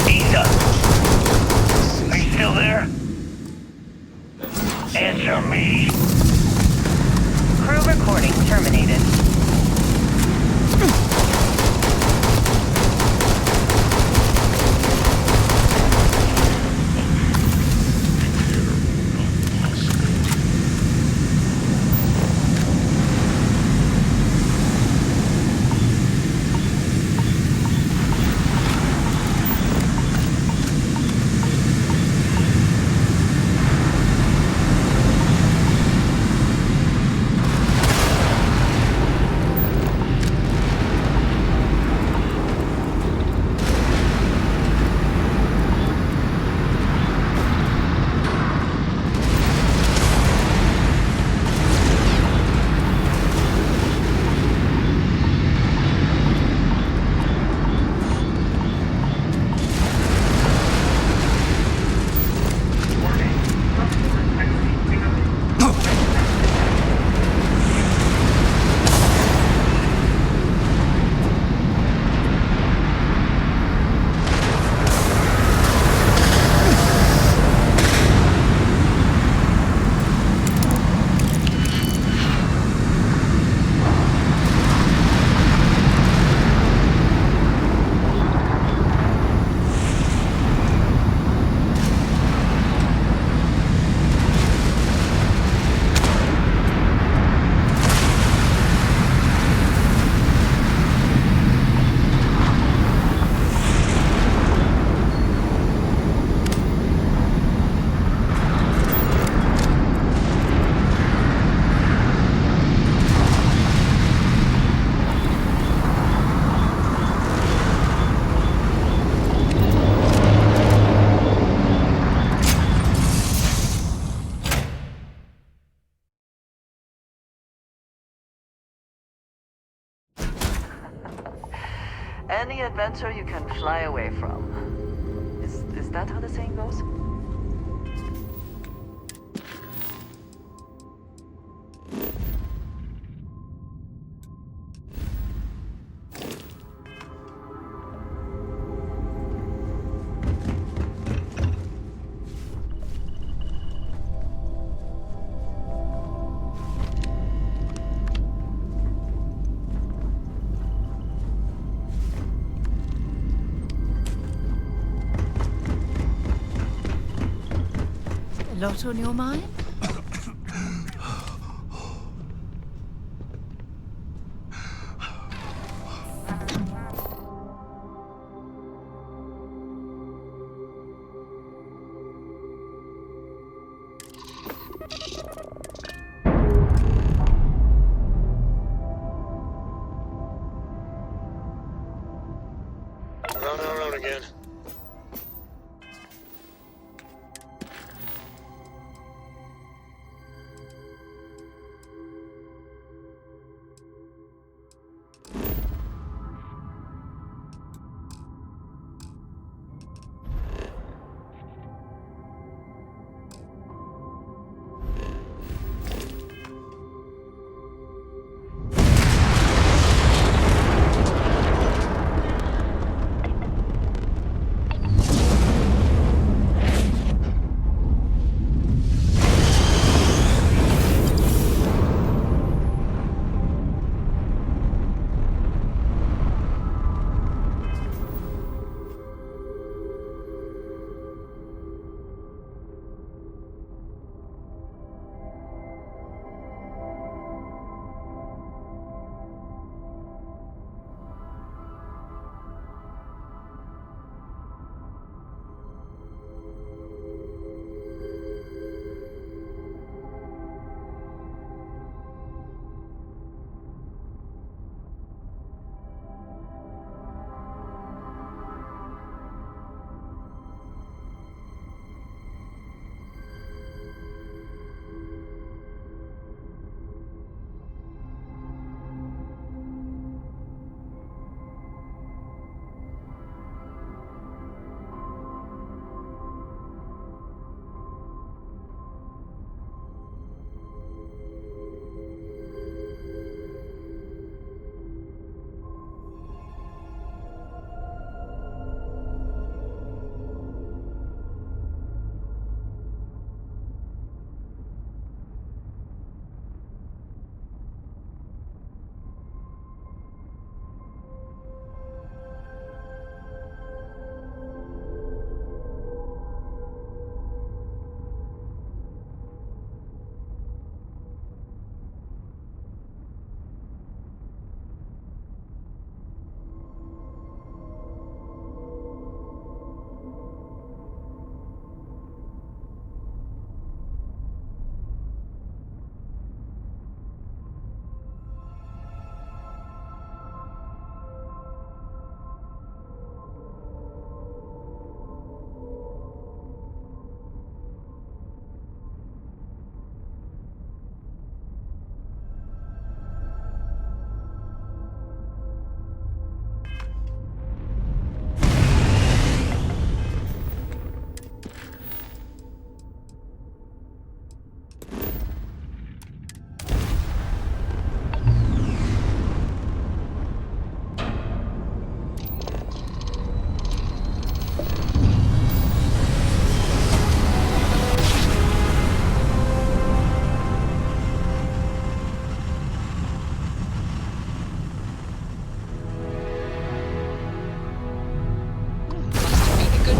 Issa, are you still there? Answer me. Crew recording terminated. any adventure you can fly away from. Is that how the saying goes? A lot on your mind? Round again.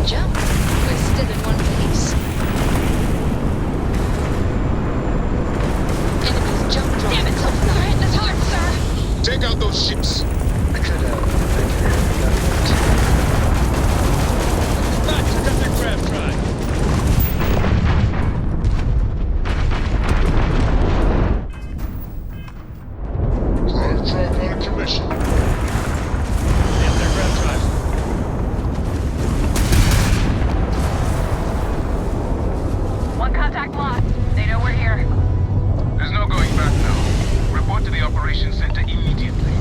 Jump. We're still in one piece. Enemies jump drop. Damn it, something hit this hard, sir! Take out those ships. I could have got Back to the grab drive. Drive truck on commission. Damn, their grab drives. One contact lost. They know we're here. There's no going back now. Report to the operations center immediately.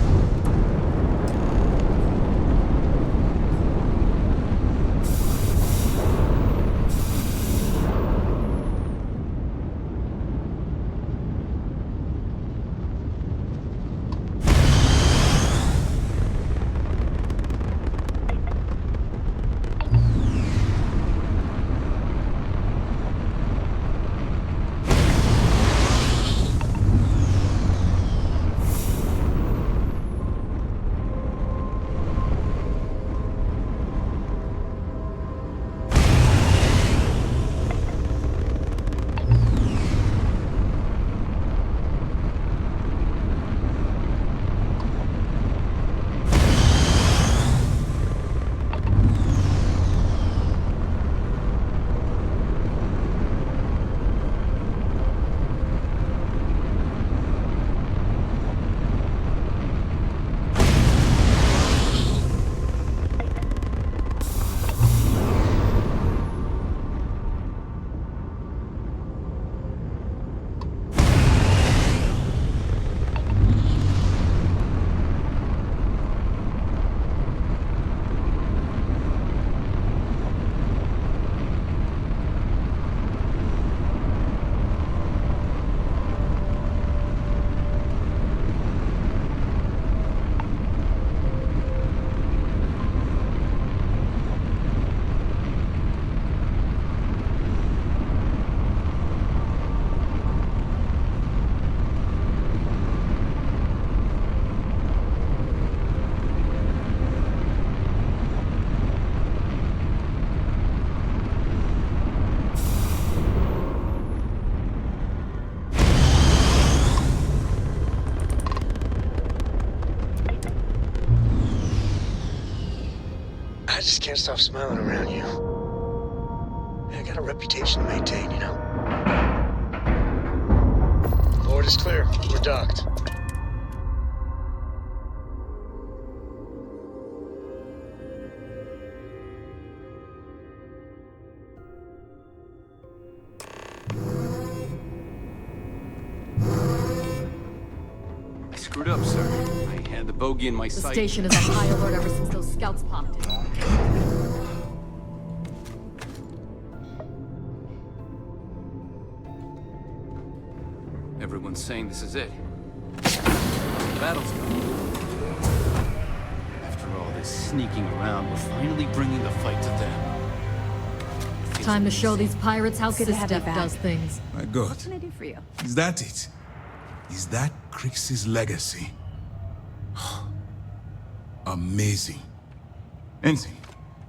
can't stop smiling around you. I got a reputation to maintain, you know? Board is clear. We're docked. I screwed up, sir. I had the bogey in my The sight. station is on high alert ever since those scouts popped in. Everyone's saying this is it. The battle's coming. After all this sneaking around, we're finally bringing the fight to them. Time to show these pirates how Good to have you Sysdef back. does things. My God. What can I do for you? Is that it? Is that Crix's legacy? Amazing. Ensign,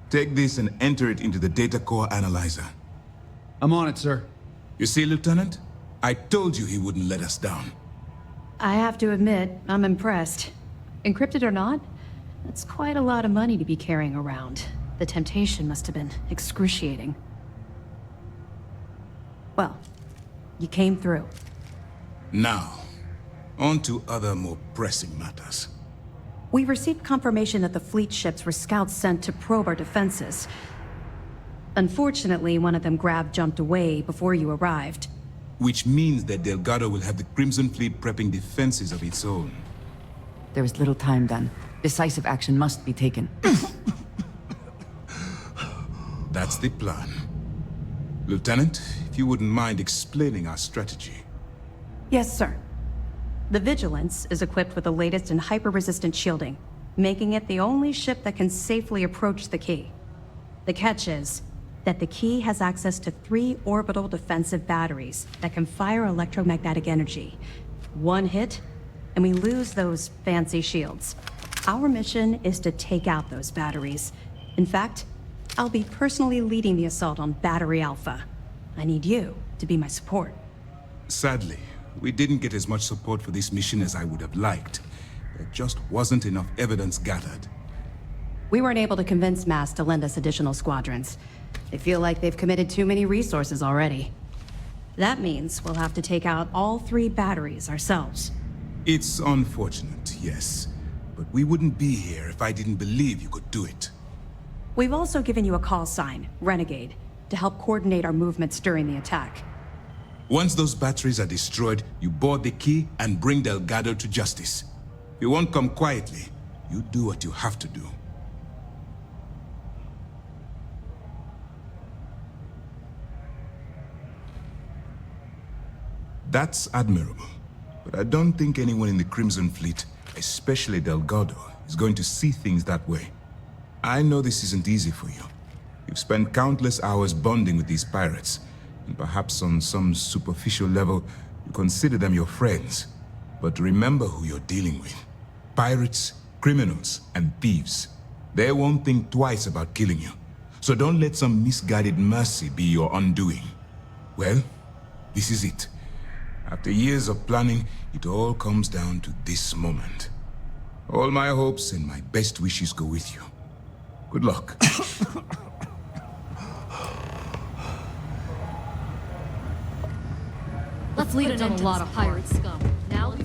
take this and enter it into the data core analyzer. I'm on it, sir. You see, Lieutenant? I told you he wouldn't let us down. I have to admit, I'm impressed. Encrypted or not, that's quite a lot of money to be carrying around. The temptation must have been excruciating. Well, you came through. Now, on to other more pressing matters. We received confirmation that the fleet ships were scouts sent to probe our defenses. Unfortunately, one of them jumped away before you arrived. Which means that Delgado will have the Crimson Fleet prepping defenses of its own. There is little time then. Decisive action must be taken. That's the plan. Lieutenant, if you wouldn't mind explaining our strategy. Yes, sir. The Vigilance is equipped with the latest in hyper-resistant shielding, making it the only ship that can safely approach the key. The catch is that the key has access to 3 orbital defensive batteries that can fire electromagnetic energy. One hit, and we lose those fancy shields. Our mission is to take out those batteries. In fact, I'll be personally leading the assault on Battery Alpha. I need you to be my support. Sadly, we didn't get as much support for this mission as I would have liked. There just wasn't enough evidence gathered. We weren't able to convince MAS to lend us additional squadrons. They feel like they've committed too many resources already. That means we'll have to take out all 3 batteries ourselves. It's unfortunate, yes. But we wouldn't be here if I didn't believe you could do it. We've also given you a call sign, Renegade, to help coordinate our movements during the attack. Once those batteries are destroyed, you board the key and bring Delgado to justice. If you won't come quietly, you do what you have to do. That's admirable, but I don't think anyone in the Crimson Fleet, especially Delgado, is going to see things that way. I know this isn't easy for you. You've spent countless hours bonding with these pirates, and perhaps on some superficial level, you consider them your friends. But remember who you're dealing with. Pirates, criminals, and thieves. They won't think twice about killing you. So don't let some misguided mercy be your undoing. Well, this is it. After years of planning, it all comes down to this moment. All my hopes and my best wishes go with you. Good luck. Let's lead on a lot of pirate scum. Now let's...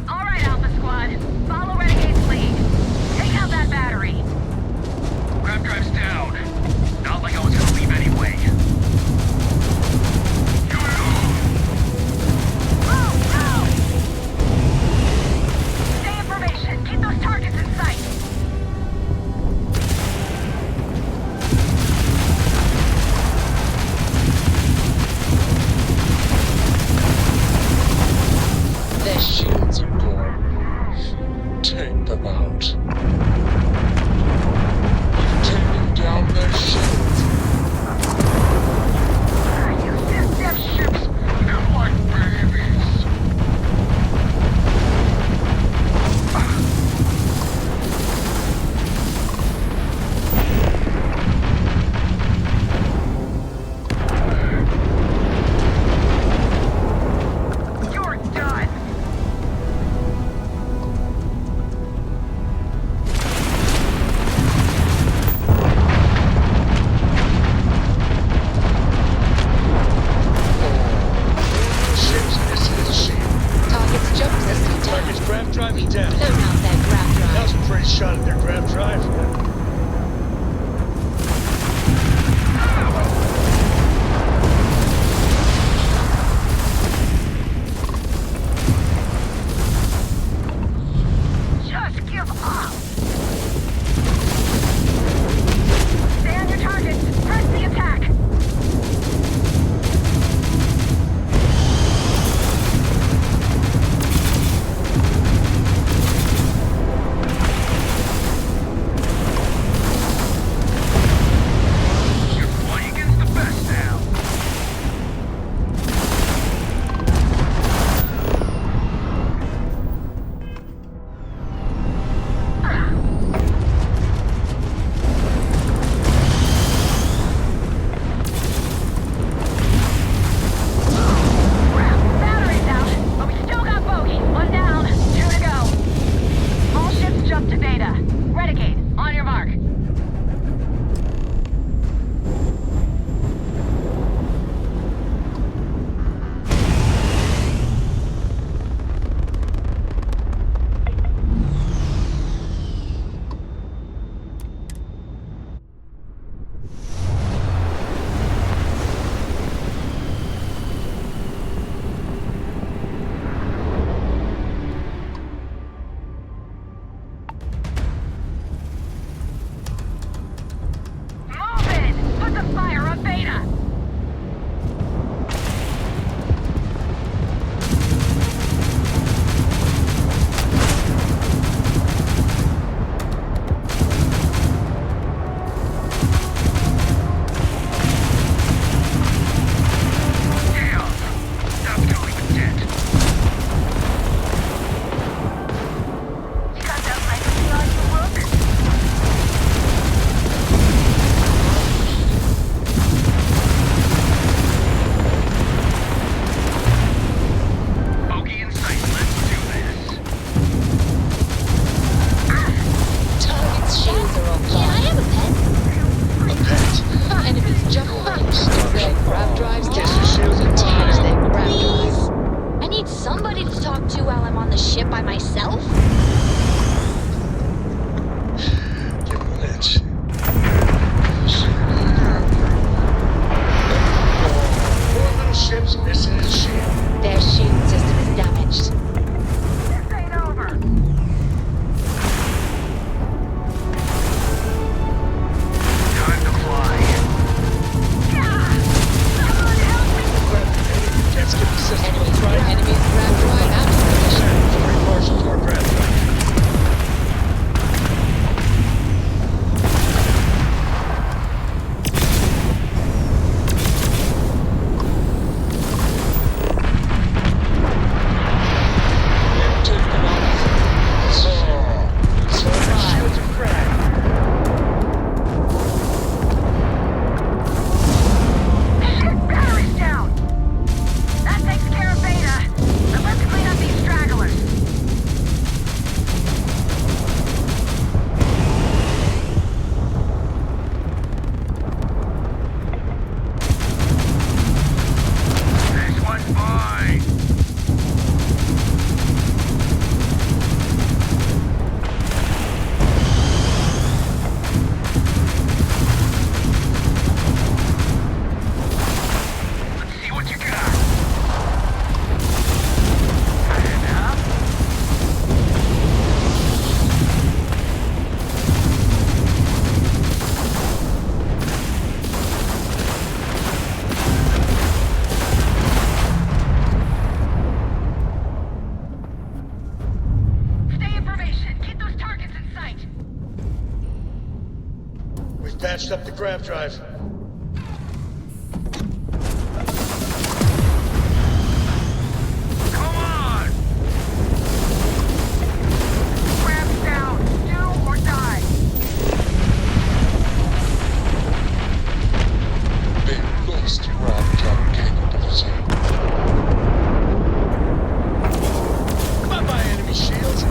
All right, Alpha Squad. Follow Renegade's lead. Take out that battery. Grab drive's down. Not like I was gonna leave anyway. Stay in formation. Keep those targets in sight. Their shields are gone. Take them out. You've taken down their shields. we down. Blown out their grab drive. That was a pretty shot at their grab drive. Just give up! Stay on your targets. Press the attack. Patched up the grab drive. Come on! Grab's down. Do or die. They lost grab drive capability. Bye-bye, enemy shields.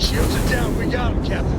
Shields are down. We got them, Captain.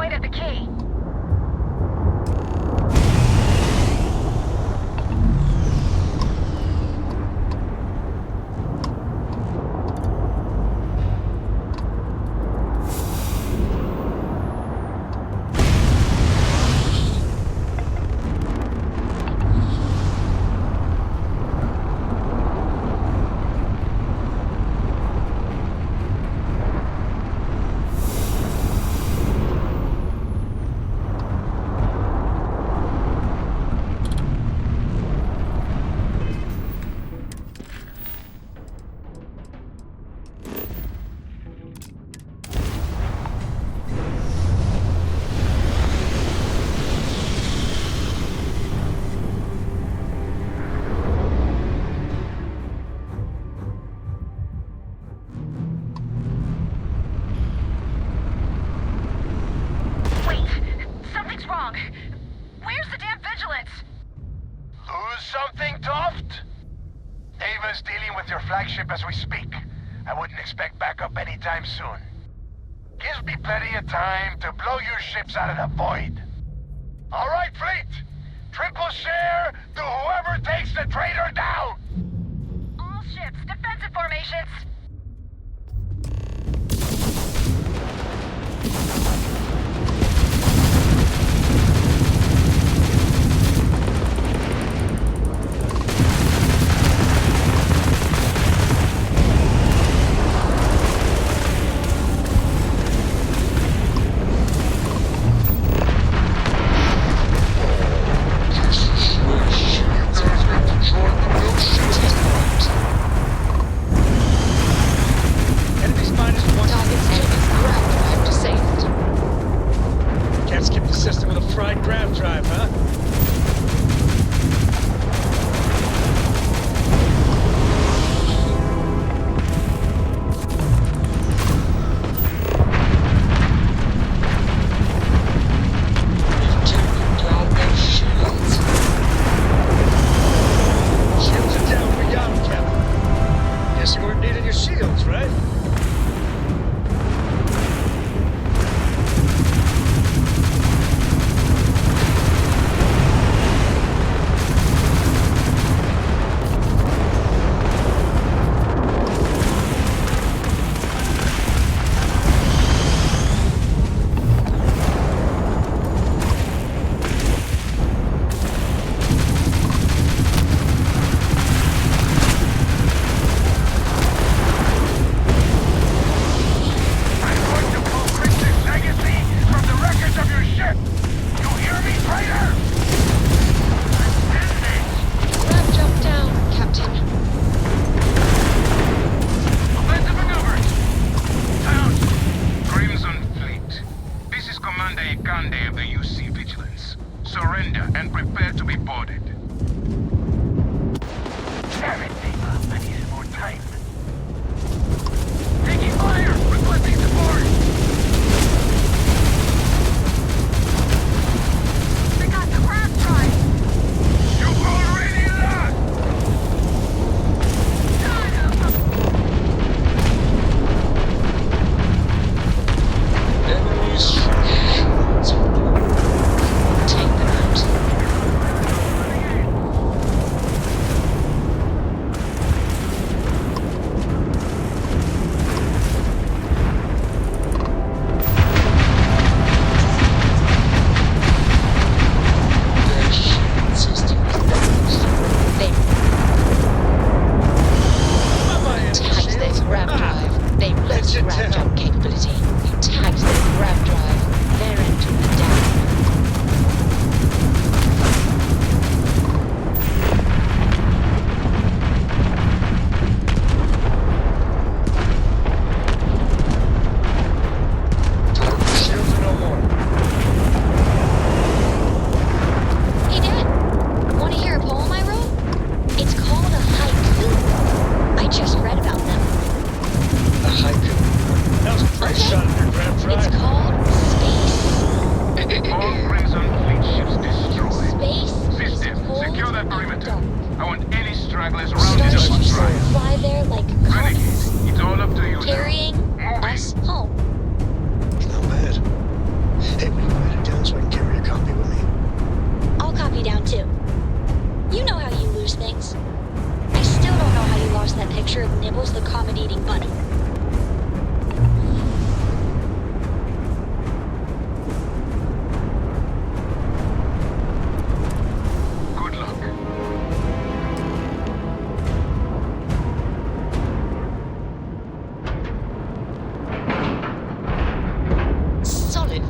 point at the key. Where's the damn vigilance? Lose something, Toft? Ava's dealing with your flagship as we speak. I wouldn't expect backup anytime soon. Gives me plenty of time to blow your ships out of the void. All right, fleet! Triple share to whoever takes the traitor down! All ships, defensive formations!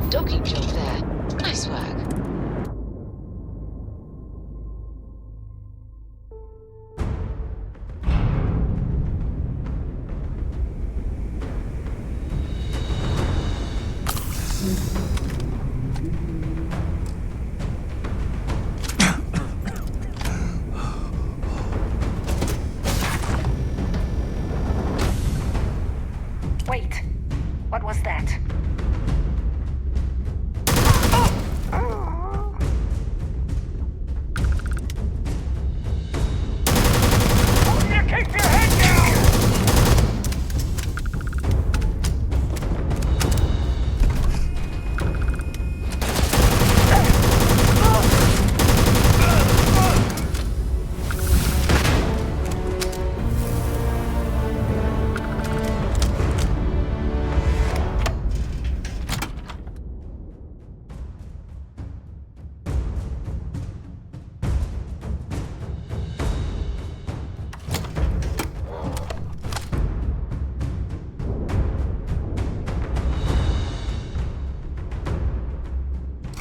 Docking joke there. Nice work. Wait. What was that?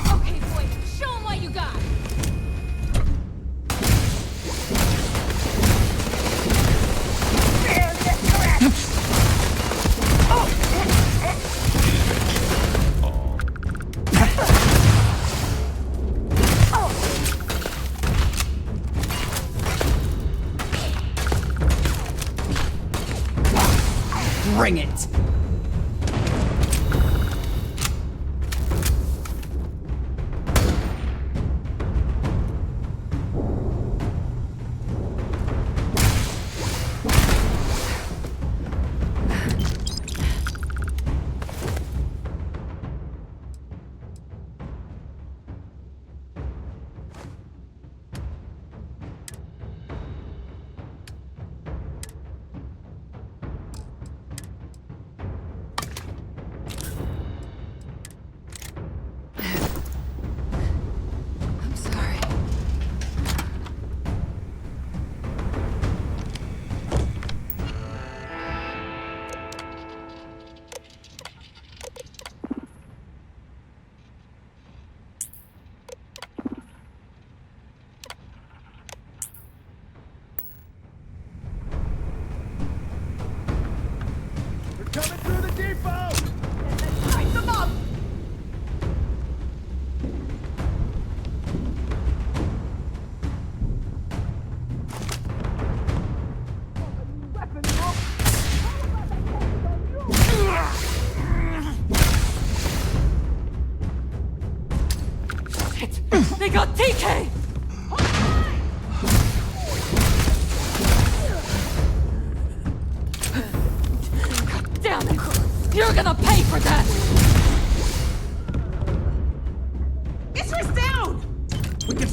Okay, boy, show 'em what you got! Bring it! I'm sorry. They're coming through the depot! Light them up! Shit! They got TK! God damn it! You're gonna pay for that! Isra's down!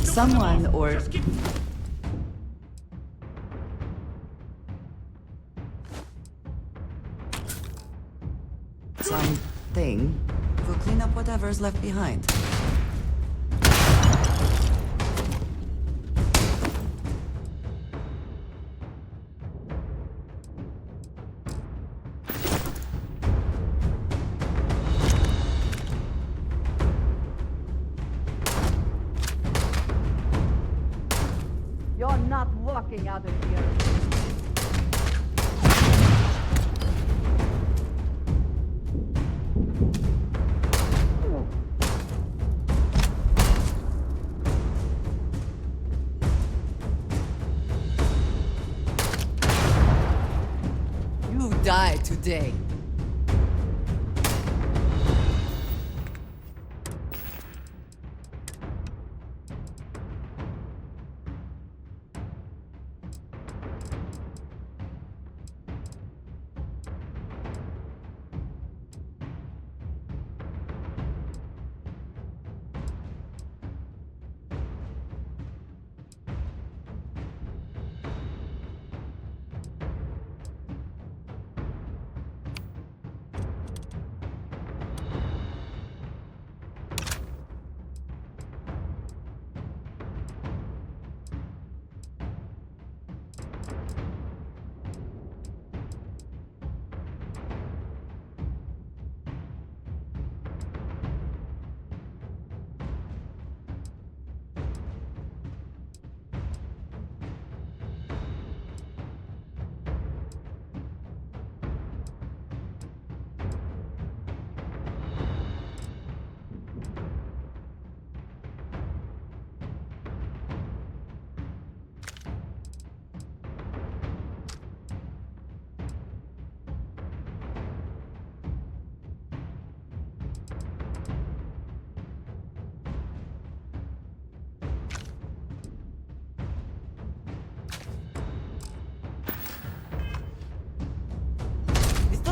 Someone or... something will clean up whatever's left behind. You're not walking out of here. You die today.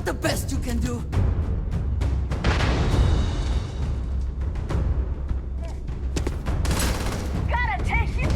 that the best you can do? Gotta take you.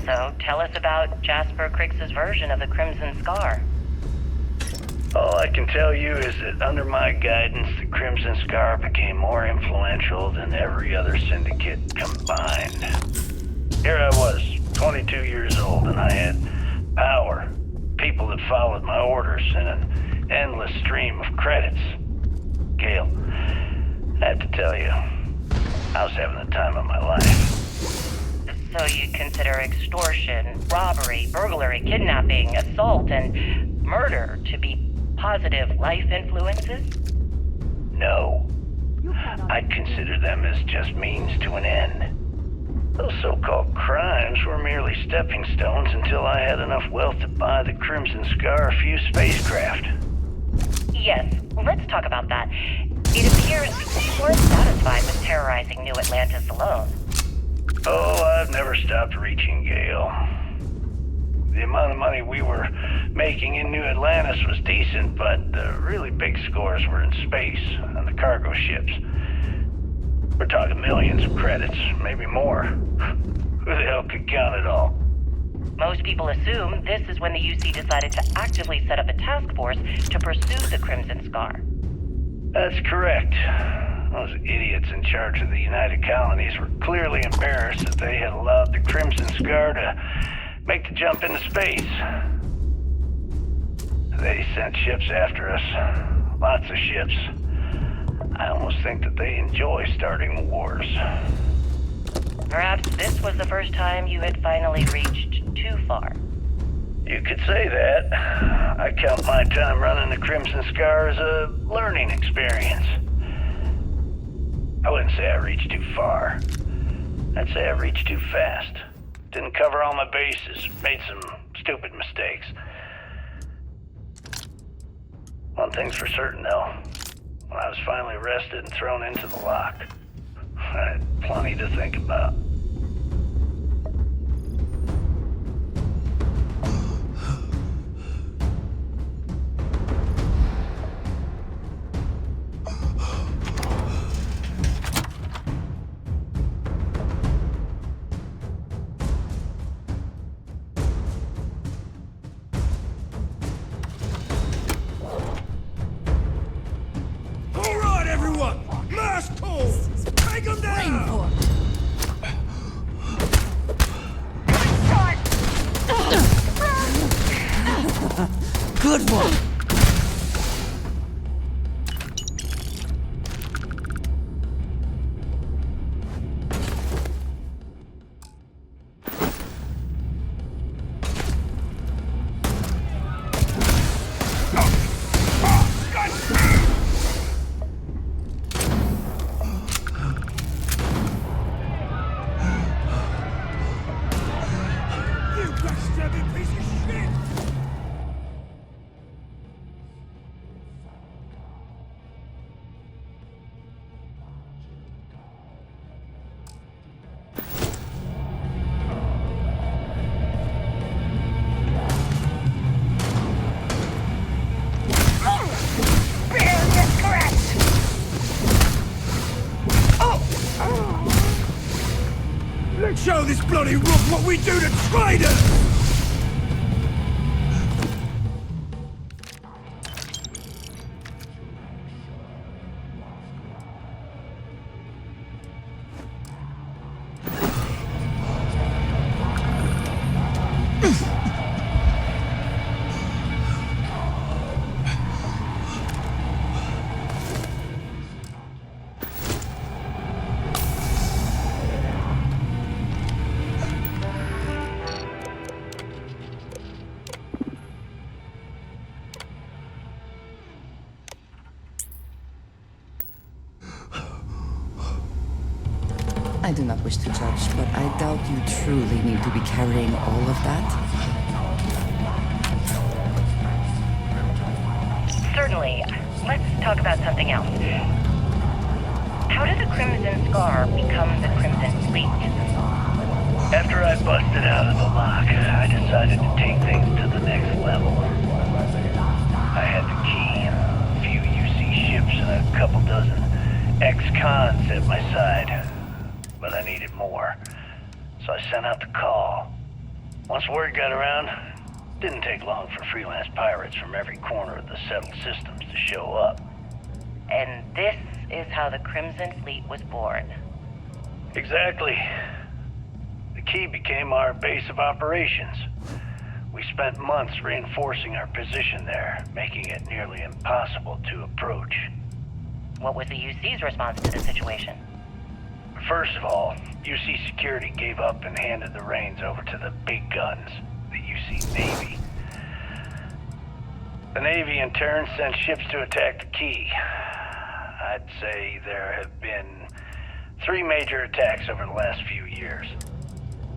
So, tell us about Jasper Crix's version of the Crimson Scar. All I can tell you is that under my guidance, the Crimson Scar became more influential than every other syndicate combined. Here I was, 22 years old, and I had power, people that followed my orders, and an endless stream of credits. Gale, I have to tell you, I was having the time of my life. So you'd consider extortion, robbery, burglary, kidnapping, assault, and murder to be positive life influences? No. I'd consider them as just means to an end. Those so-called crimes were merely stepping stones until I had enough wealth to buy the Crimson Scar a few spacecraft. Yes, let's talk about that. It appears you weren't satisfied with terrorizing New Atlantis alone. Oh, I've never stopped reaching, Gale. The amount of money we were making in New Atlantis was decent, but the really big scores were in space, on the cargo ships. We're talking millions of credits, maybe more. Who the hell could count it all? Most people assume this is when the UC decided to actively set up a task force to pursue the Crimson Scar. That's correct. Those idiots in charge of the United Colonies were clearly embarrassed that they had allowed the Crimson Scar to make the jump into space. They sent ships after us. Lots of ships. I almost think that they enjoy starting wars. Perhaps this was the first time you had finally reached too far. You could say that. I count my time running the Crimson Scar as a learning experience. I wouldn't say I reached too far. I'd say I reached too fast. Didn't cover all my bases. Made some stupid mistakes. One thing's for certain, though. When I was finally arrested and thrown into the lock, I had plenty to think about. Good one! Show this bloody rook what we do to traitors! I do not wish to judge, but I doubt you truly need to be carrying all of that. Certainly. Let's talk about something else. How did the Crimson Scar become the Crimson Fleet? After I busted out of the lock, I decided to take things to the next level. I had the key, a few UC ships, and a couple dozen ex-cons at my side. But I needed more, so I sent out the call. Once word got around, it didn't take long for freelance pirates from every corner of the settled systems to show up. And this is how the Crimson Fleet was born. Exactly. The key became our base of operations. We spent months reinforcing our position there, making it nearly impossible to approach. What was the UC's response to the situation? First of all, UC Security gave up and handed the reins over to the big guns, the UC Navy. The Navy in turn sent ships to attack the key. I'd say there have been 3 major attacks over the last few years.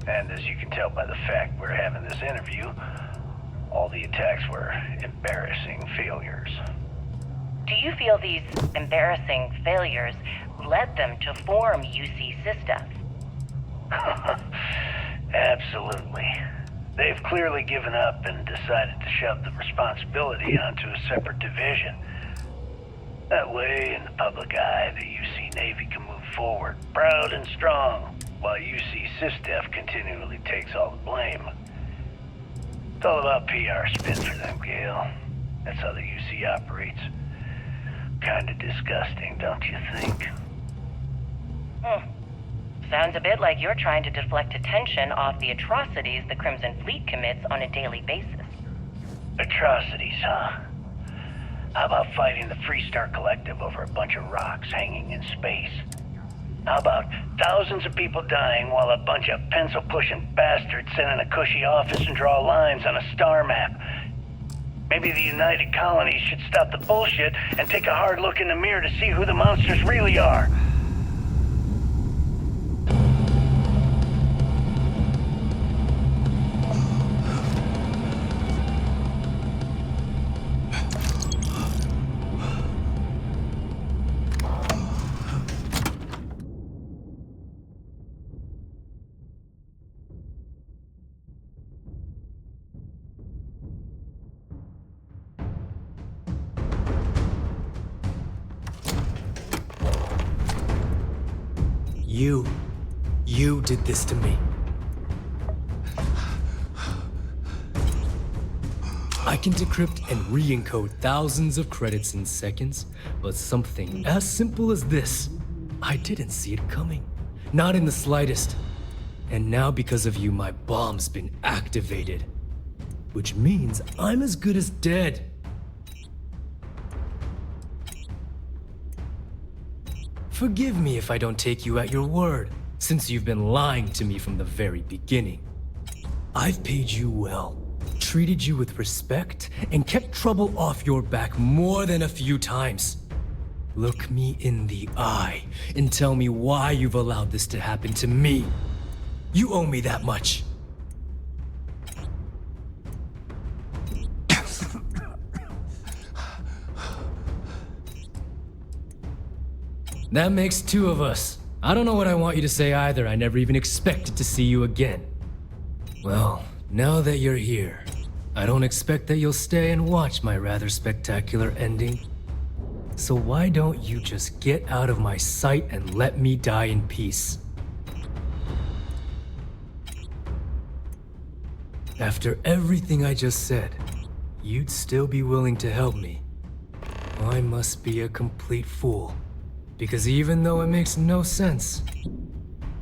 And as you can tell by the fact we're having this interview, all the attacks were embarrassing failures. Do you feel these embarrassing failures led them to form UC Systems? Absolutely. They've clearly given up and decided to shove the responsibility onto a separate division. That way, in the public eye, the UC Navy can move forward, proud and strong, while UC SysDef continually takes all the blame. It's all about PR spin for them, Gale. That's how the UC operates. Kinda disgusting, don't you think? Sounds a bit like you're trying to deflect attention off the atrocities the Crimson Fleet commits on a daily basis. Atrocities, huh? How about fighting the Freestar Collective over a bunch of rocks hanging in space? How about thousands of people dying while a bunch of pencil-pushing bastards sit in a cushy office and draw lines on a star map? Maybe the United Colonies should stop the bullshit and take a hard look in the mirror to see who the monsters really are. You did this to me. I can decrypt and re-encode thousands of credits in seconds, but something as simple as this, I didn't see it coming. Not in the slightest. And now because of you, my bomb's been activated. Which means I'm as good as dead. Forgive me if I don't take you at your word, since you've been lying to me from the very beginning. I've paid you well, treated you with respect, and kept trouble off your back more than a few times. Look me in the eye and tell me why you've allowed this to happen to me. You owe me that much. That makes 2 of us. I don't know what I want you to say either. I never even expected to see you again. Well, now that you're here, I don't expect that you'll stay and watch my rather spectacular ending. So why don't you just get out of my sight and let me die in peace? After everything I just said, you'd still be willing to help me. I must be a complete fool. Because even though it makes no sense,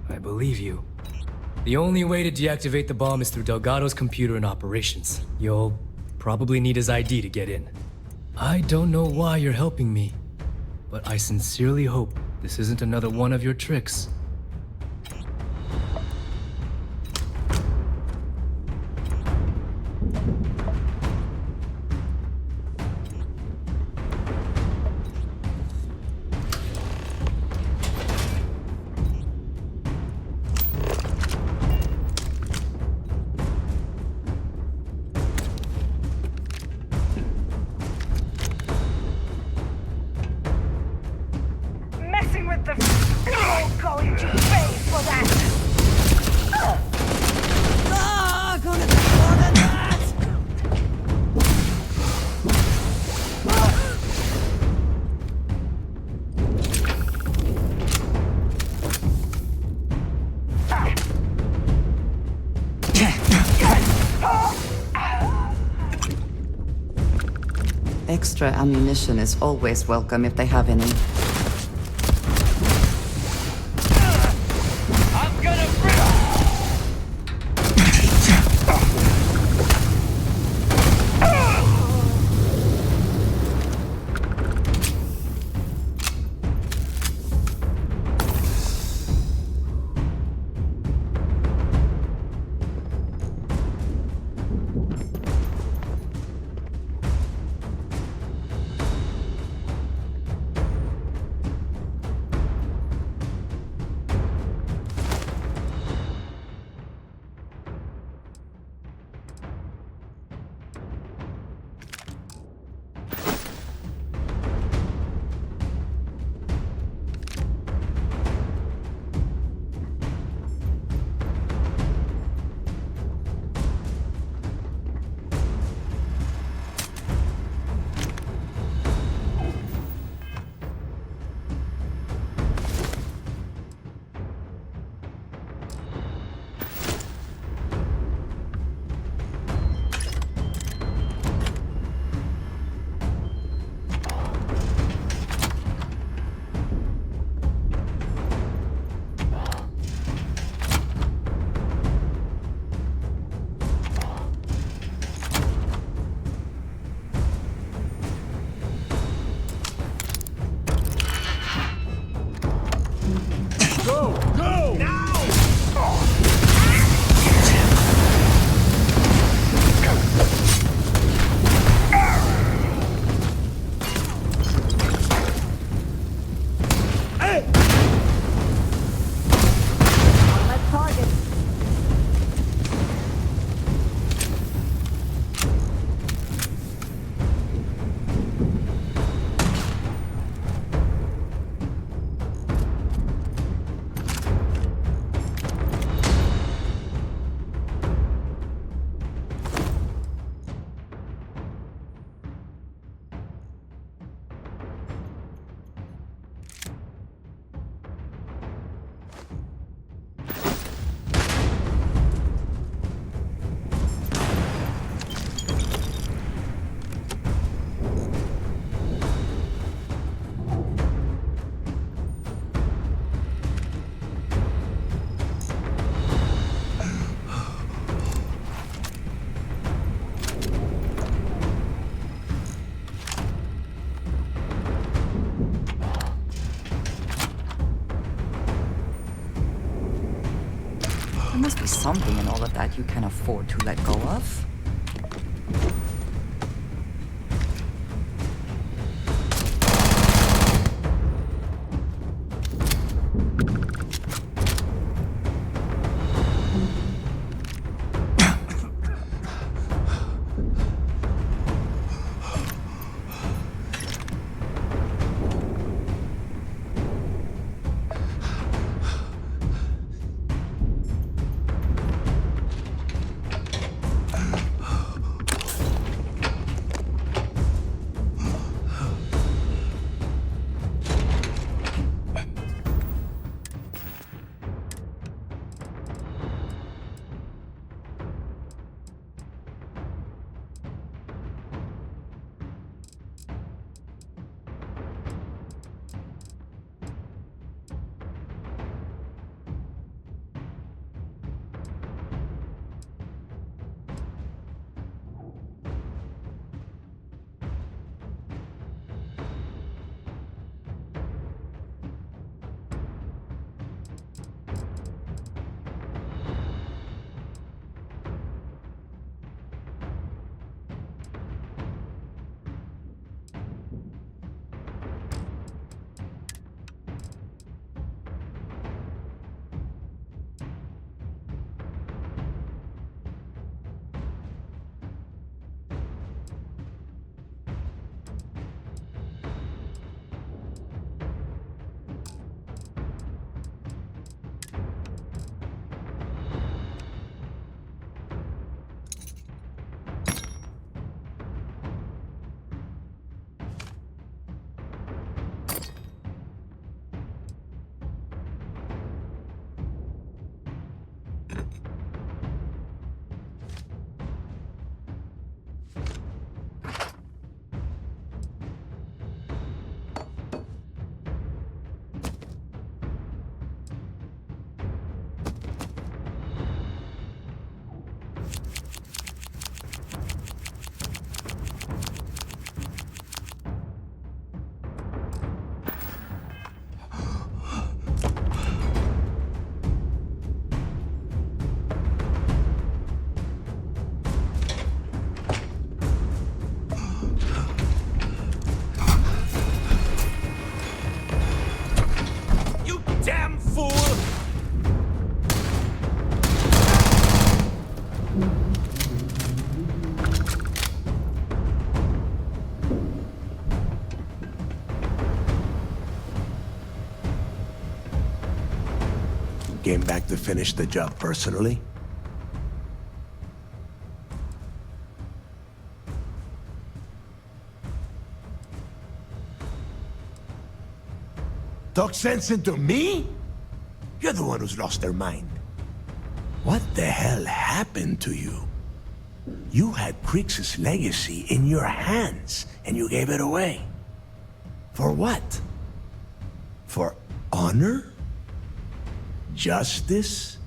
I believe you. The only way to deactivate the bomb is through Delgado's computer and operations. You'll probably need his ID to get in. I don't know why you're helping me, but I sincerely hope this isn't another one of your tricks. going to pay for that! Gonna do more than that! Extra ammunition is always welcome if they have any. I'm gonna bring... There must be something in all of that you can afford to let go of. Came back to finish the job personally? Talk sense into me? You're the one who's lost their mind. What the hell happened to you? You had Krix's legacy in your hands, and you gave it away. For what? For honor? Justice?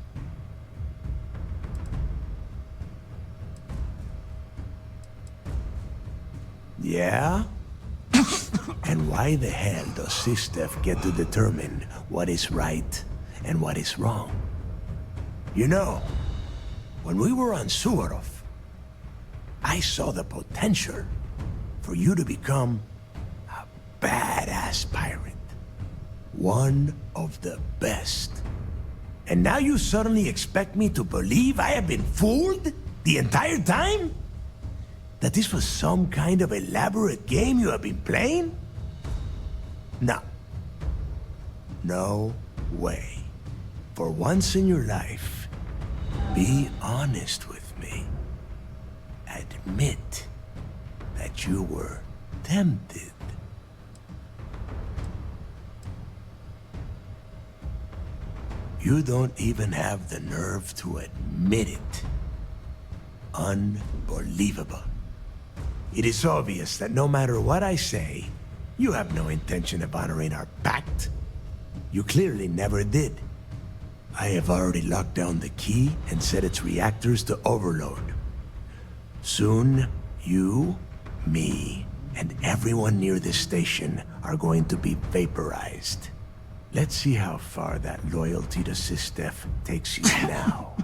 Yeah? And why the hell does Sistef get to determine what is right and what is wrong? You know, when we were on Suvorov, I saw the potential for you to become a badass pirate. One of the best. And now you suddenly expect me to believe I have been fooled the entire time? That this was some kind of elaborate game you have been playing? No. No way. For once in your life, be honest with me. Admit that you were tempted. You don't even have the nerve to admit it. Unbelievable. It is obvious that no matter what I say, you have no intention of honoring our pact. You clearly never did. I have already locked down the key and set its reactors to overload. Soon, you, me, and everyone near this station are going to be vaporized. Let's see how far that loyalty to Sistef takes you now.